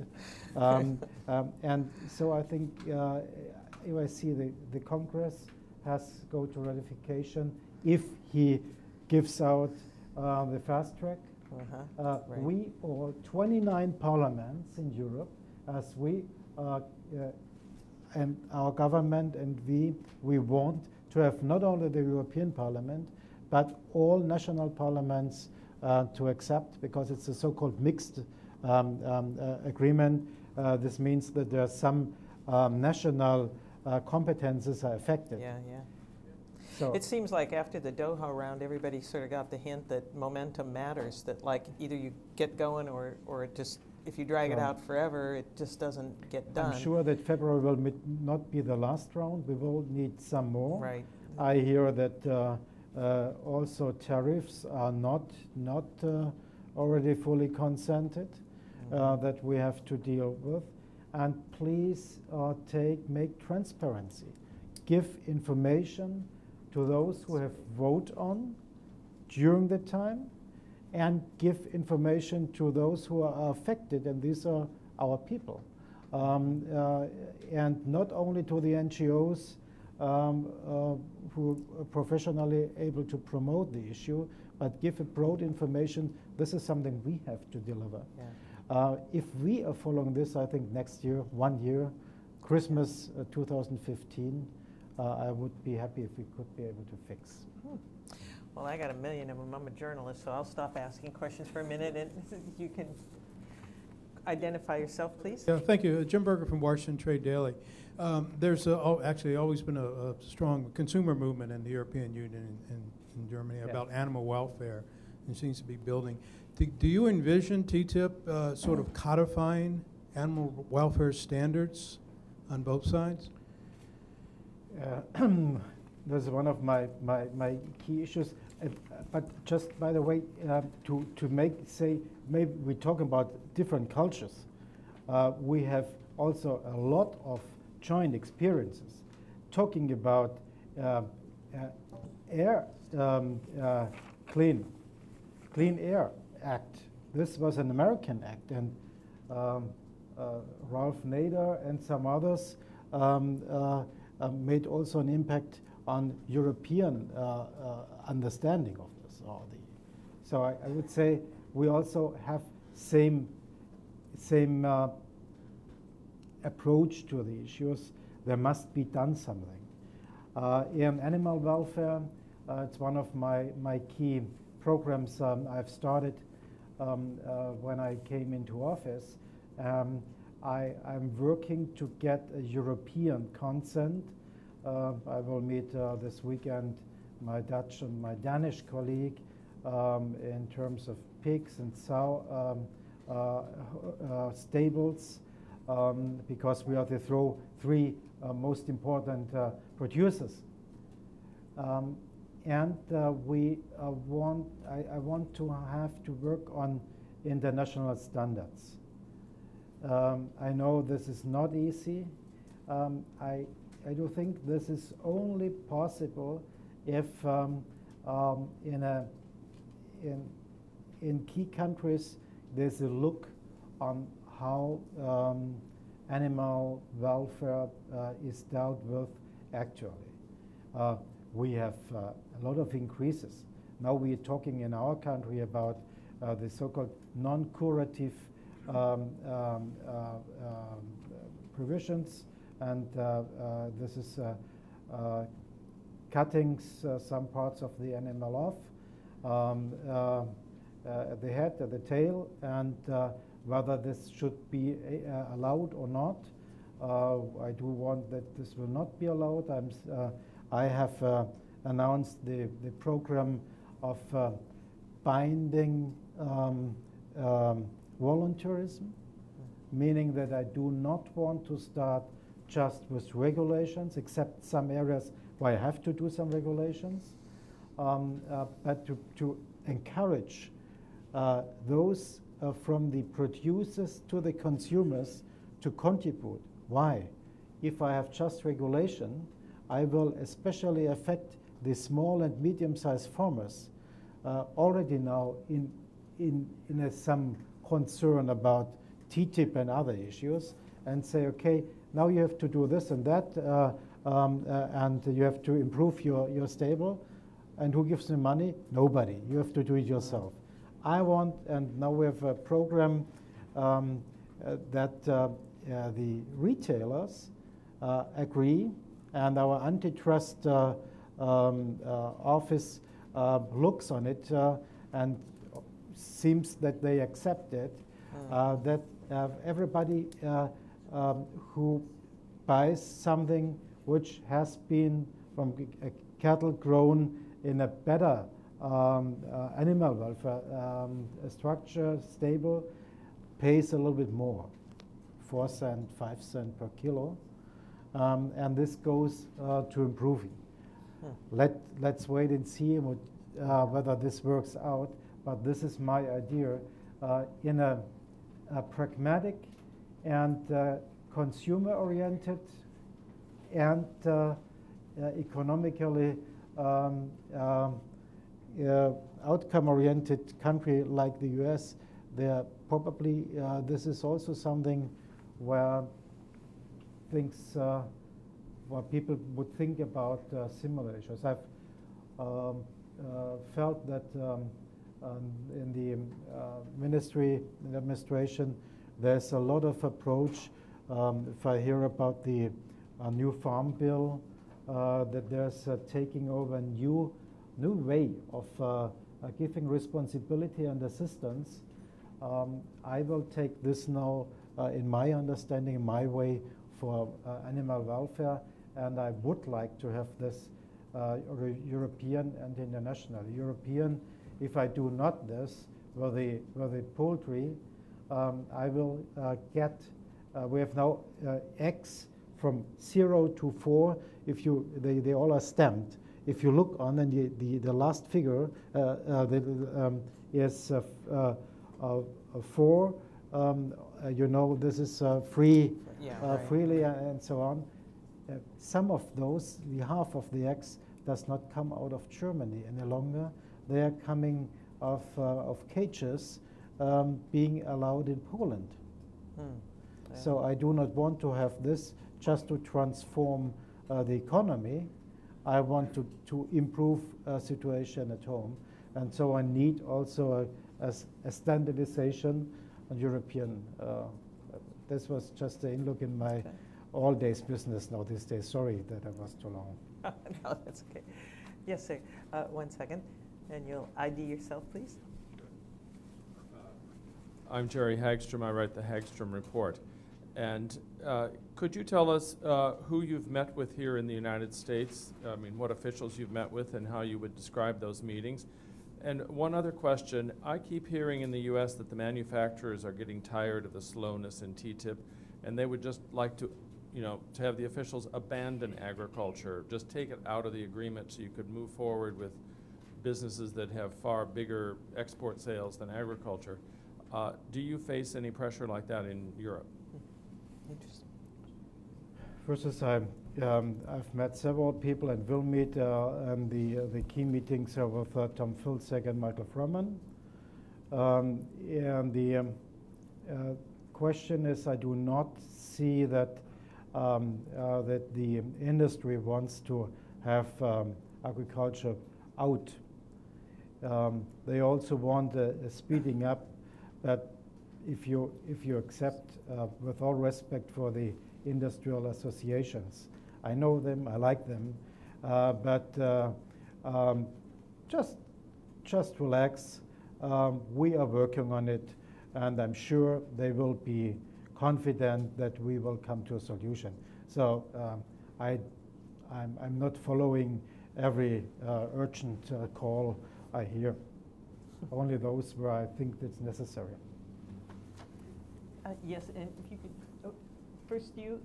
And so I think if I see the Congress has go to ratification, if he gives out the fast track, Right. we all 29 parliaments in Europe, as we and our government and we want to have not only the European Parliament, but all national parliaments to accept, because it's a so-called mixed agreement. This means that there are some national competences are affected. Yeah. So it seems like after the Doha round, everybody sort of got the hint that momentum matters, that like either you get going or it just, if you drag it out forever, it just doesn't get done. I'm sure that February will not be the last round. We will need some more. Right. I hear that also tariffs are not already fully consented, that we have to deal with. And please make transparency. Give information to those who have voted on during the time, and give information to those who are affected, and these are our people. And not only to the NGOs who are professionally able to promote the issue, but give a broad information. This is something we have to deliver. Yeah. If we are following this, I think next year, 1 year, Christmas 2015, I would be happy if we could be able to fix. Well, I got a million of them. I'm a journalist, so I'll stop asking questions for a minute, and you can identify yourself, please. Yeah, thank you. Jim Berger from Washington Trade Daily. There's actually always been a strong consumer movement in the European Union and in Germany about animal welfare, and seems to be building. Do you envision TTIP sort of codifying animal welfare standards on both sides? That's one of my key issues. But just by the way, to maybe we talk about different cultures. We have also a lot of joint experiences talking about air, Clean Air Act. This was an American act, and Ralph Nader and some others made also an impact on European understanding of this. So I would say we also have same approach to the issues. There must be done something. In animal welfare, it's one of my key programs I've started when I came into office. I'm working to get a European consent. I will meet this weekend my Dutch and my Danish colleague in terms of pigs and sow stables, because we are the three most important producers. And I want to have to work on international standards. I know this is not easy. I do think this is only possible if in key countries there's a look on how animal welfare is dealt with actually. We have a lot of increases. Now we are talking in our country about the so-called non-curative provisions, and this is cutting some parts of the animal off at the head, at the tail, and whether this should be allowed or not. I do want that this will not be allowed. I have announced the program of binding voluntarism, meaning that I do not want to start just with regulations, except some areas where I have to do some regulations, but to encourage those from the producers to the consumers to contribute. Why? If I have just regulation, I will especially affect the small and medium-sized farmers already now in some concern about TTIP and other issues, and say, okay, now you have to do this and that, and you have to improve your stable. And who gives the money? Nobody. You have to do it yourself. I want, and now we have a program that the retailers agree, and our antitrust office looks on it and seems that they accept it, that everybody who buys something which has been from cattle grown in a better animal welfare structure, stable, pays a little bit more, 4 cents, 5 cents per kilo. And this goes to improving. Let's wait and see whether this works out, but this is my idea in a pragmatic and consumer-oriented and economically outcome-oriented country like the US. There probably this is also something where things where people would think about similar issues. I've felt that in the ministry and administration, there's a lot of approach. If I hear about the new farm bill, that there's taking over a new way of giving responsibility and assistance. I will take this now in my understanding, in my way, for animal welfare, and I would like to have this European and international. European, if I do not this, with the poultry, I will get, we have now eggs from 0 to 4. If they all are stamped. If you look on, and the last figure is 4. You know, this is free, freely, and so on. Some of those, the half of the eggs, does not come out of Germany any longer. They are coming of cages being allowed in Poland. So I do not want to have this just to transform the economy. I want to improve situation at home. And so I need also a standardization on European. This was just a look in my all days business now these days. Sorry that I was too long. No, that's okay. Yes, sir. 1 second. And you'll ID yourself, please. I'm Jerry Hagstrom. I write the Hagstrom Report. And could you tell us who you've met with here in the United States? I mean, what officials you've met with and how you would describe those meetings? And one other question, I keep hearing in the US that the manufacturers are getting tired of the slowness in TTIP, and they would just like to, to have the officials abandon agriculture, just take it out of the agreement so you could move forward with businesses that have far bigger export sales than agriculture. Do you face any pressure like that in Europe? Interesting. First, as I've met several people and will meet and the key meetings are with Tom Filsack and Michael Froman. And the question is, I do not see that that the industry wants to have agriculture out. They also want a speeding up, but if you accept, with all respect for the industrial associations, I know them, I like them, but just relax. We are working on it, and I'm sure they will be confident that we will come to a solution. So I'm not following every urgent call I hear. Only those where I think that's necessary. Yes, and if you could, first you,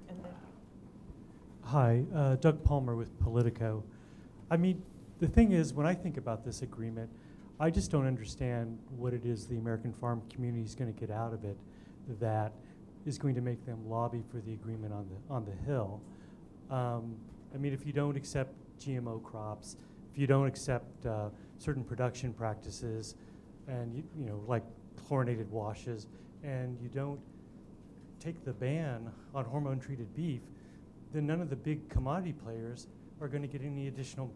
and then. Hi, Doug Palmer with Politico. I mean, the thing is, when I think about this agreement, I just don't understand what it is the American farm community is going to get out of it that is going to make them lobby for the agreement on the Hill. I mean, if you don't accept GMO crops, if you don't accept certain production practices, and like chlorinated washes, and you don't take the ban on hormone-treated beef, then none of the big commodity players are going to get any additional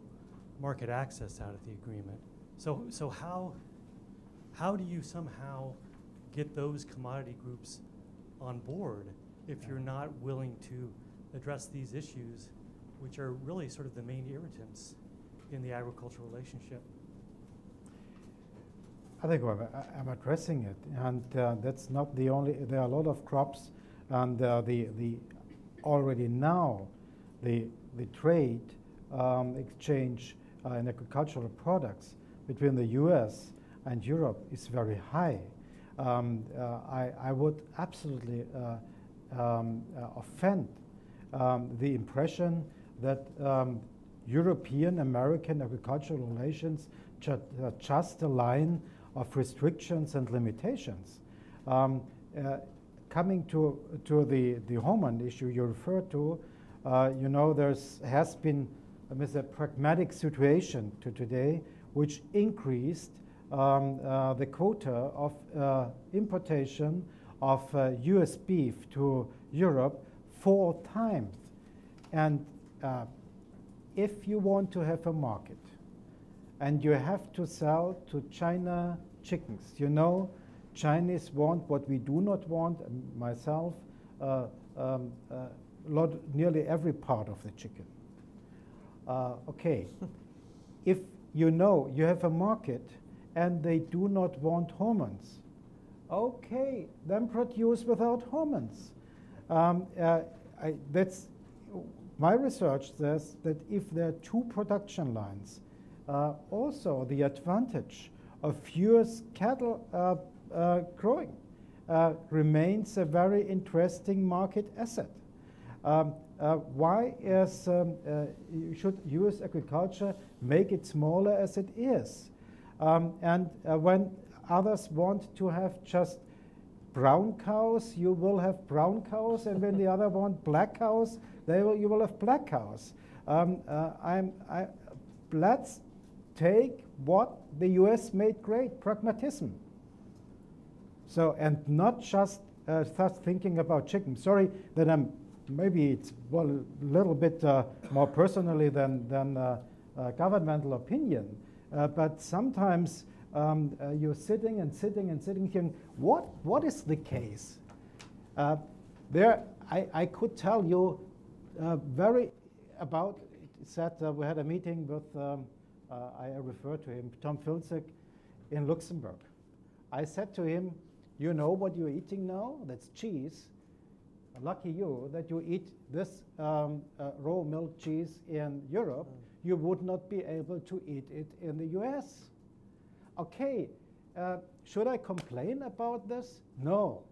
market access out of the agreement. So how do you somehow get those commodity groups on board if you're not willing to address these issues, which are really sort of the main irritants in the agricultural relationship? I think I'm addressing it, and that's not the only. There are a lot of crops, and the already now the trade exchange in agricultural products between the U.S. and Europe is very high. I would absolutely offend the impression that European-American agricultural relations just a line of restrictions and limitations. Coming to the hormone issue you referred to, there has been a pragmatic situation to today, which increased the quota of importation of U.S. beef to Europe 4 times. And if you want to have a market and you have to sell to China chickens, Chinese want what we do not want, myself, nearly every part of the chicken. Okay, if you have a market and they do not want hormones, okay, then produce without hormones. That's my research says that if there are 2 production lines, also the advantage of fewer cattle growing remains a very interesting market asset. Why should U.S. agriculture make it smaller as it is? And when others want to have just brown cows, you will have brown cows, and when the other want black cows, you will have black cows. Let's take what the U.S. made great, pragmatism. So, and not just start thinking about chicken. Sorry that maybe it's a little bit more personally than governmental opinion, but sometimes you're sitting and thinking, what is the case? I could tell you we had a meeting with, I refer to him, Tom Filsack in Luxembourg. I said to him, you know what you're eating now? That's cheese. lucky you that you eat this raw milk cheese in Europe, you would not be able to eat it in the US. Okay, should I complain about this? No.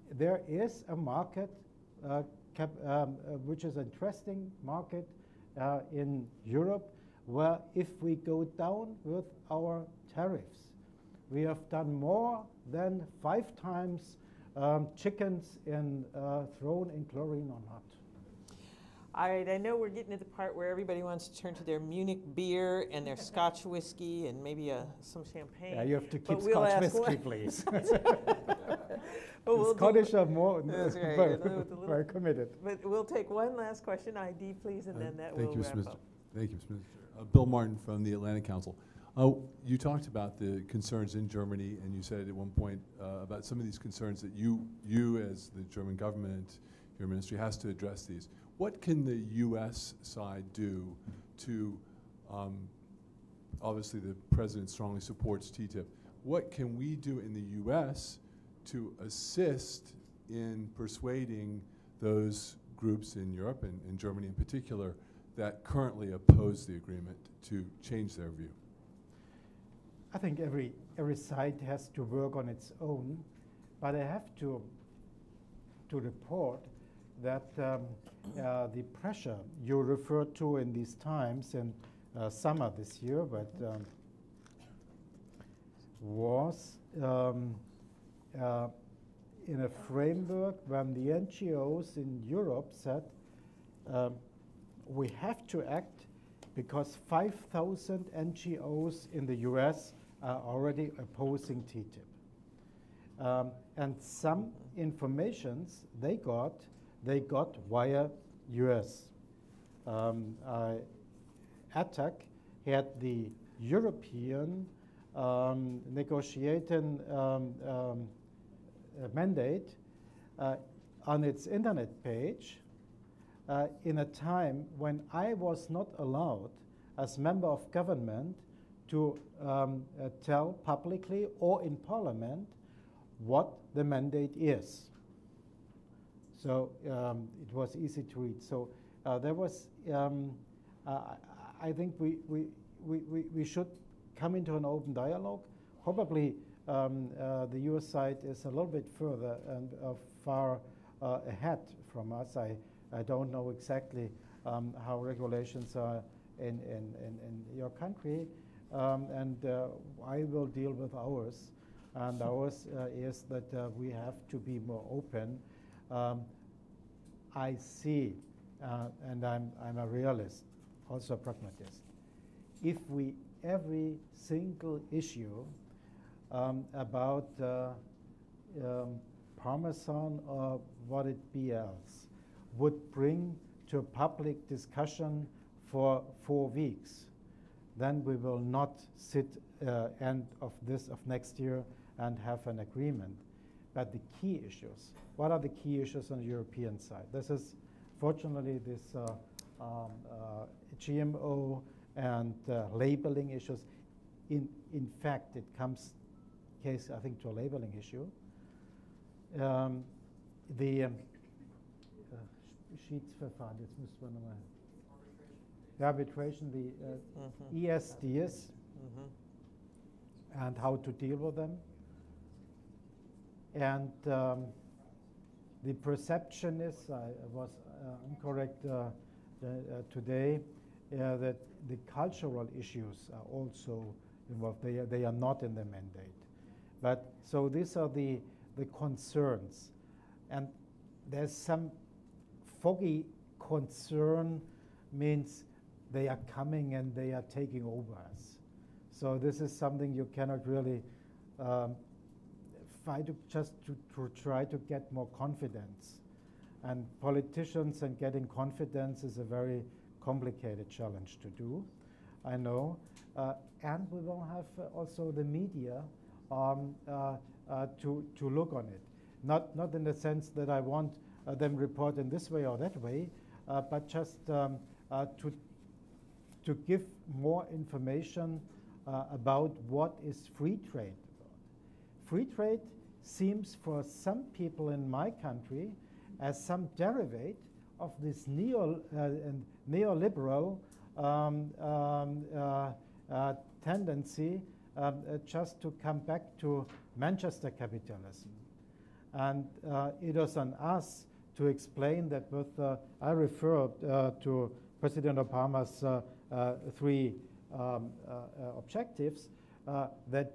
There is a market, which is an interesting market in Europe, where if we go down with our tariffs, we have done more than 5 times chickens thrown in chlorine or not. All right, I know we're getting to the part where everybody wants to turn to their Munich beer and their Scotch whiskey and maybe some champagne. Yeah, you have to keep But we'll Scotch ask whiskey, please. But we'll Scottish are more That's right, very committed. But we'll take one last question, ID, please, and then that will wrap up. Thank you, Mr. Minister. Bill Martin from the Atlantic Council. You talked about the concerns in Germany, and you said at one point about some of these concerns that you as the German government, your ministry, has to address these. What can the U.S. side do to, obviously the President strongly supports TTIP, what can we do in the U.S. to assist in persuading those groups in Europe and in Germany in particular that currently oppose the agreement to change their view? I think every side has to work on its own, but I have to report that the pressure you referred to in these times in summer this year, but was in a framework when the NGOs in Europe said we have to act because 5,000 NGOs in the US are already opposing TTIP. And some informations they got via US. ATTAC had the European negotiating mandate on its internet page in a time when I was not allowed as member of government to tell publicly or in parliament what the mandate is. So it was easy to read. So there was, I think we should come into an open dialogue. Probably the US side is a little bit further and far ahead from us. I don't know exactly how regulations are in your country, and I will deal with ours. And ours is that we have to be more open. I see, and I'm a realist, also a pragmatist. If every single issue about Parmesan or what it be else would bring to a public discussion for 4 weeks, then we will not sit end of next year and have an agreement. But the key issues, what are the key issues on the European side? This is, fortunately, this GMO and labeling issues. In fact, it comes, I think, to a labeling issue. The Schiedsverfahren, jetzt müssen wir nochmal. Arbitration, the ESDs, and how to deal with them. And the perception is, I was incorrect today, that the cultural issues are also involved. They are not in the mandate. But so these are the concerns. And there's some foggy concern, means they are coming and they are taking over us. So this is something you cannot really fight to try to get more confidence. And politicians and getting confidence is a very complicated challenge to do, I know. And we will have also the media to look on it. Not in the sense that I want them report in this way or that way, but just to give more information about what is free trade. Free trade seems for some people in my country as some derivate of this neoliberal tendency just to come back to Manchester capitalism. And it was on us to explain that with, I refer to President Obama's 3 objectives, that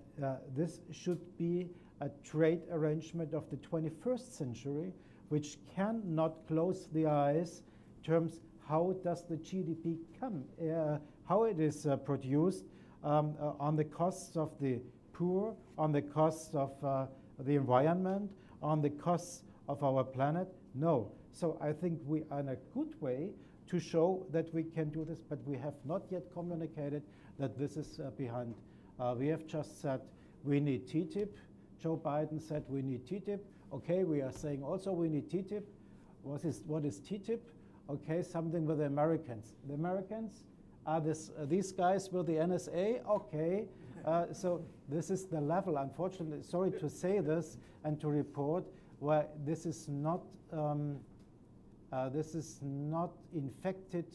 this should be a trade arrangement of the 21st century, which cannot close the eyes in terms how does the GDP come, how it is produced, on the costs of the poor, on the costs of the environment, on the costs of our planet. No. So I think we are in a good way to show that we can do this, but we have not yet communicated that this is behind. We have just said we need TTIP. Joe Biden said we need TTIP. Okay, we are saying also we need TTIP. What is TTIP? Okay, something with the Americans. The Americans are these guys with the NSA? Okay, so this is the level, unfortunately, sorry to say this and to report, where this is not infected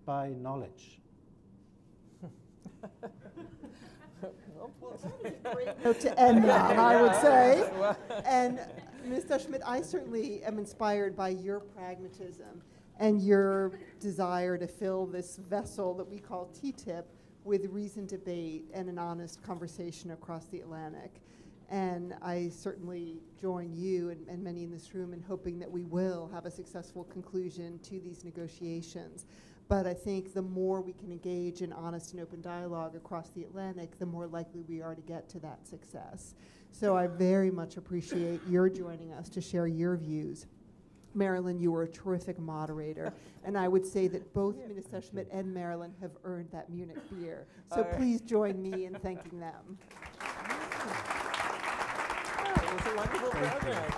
by knowledge. To end on, I would say. And Mr. Schmidt, I certainly am inspired by your pragmatism and your desire to fill this vessel that we call TTIP with reasoned debate and an honest conversation across the Atlantic. And I certainly join you and many in this room in hoping that we will have a successful conclusion to these negotiations. But I think the more we can engage in honest and open dialogue across the Atlantic, the more likely we are to get to that success. So I very much appreciate your joining us to share your views. Marilyn, you were a terrific moderator, and I would say that both Minister Schmidt and Marilyn have earned that Munich beer. So please join me in thanking them. It was a wonderful program.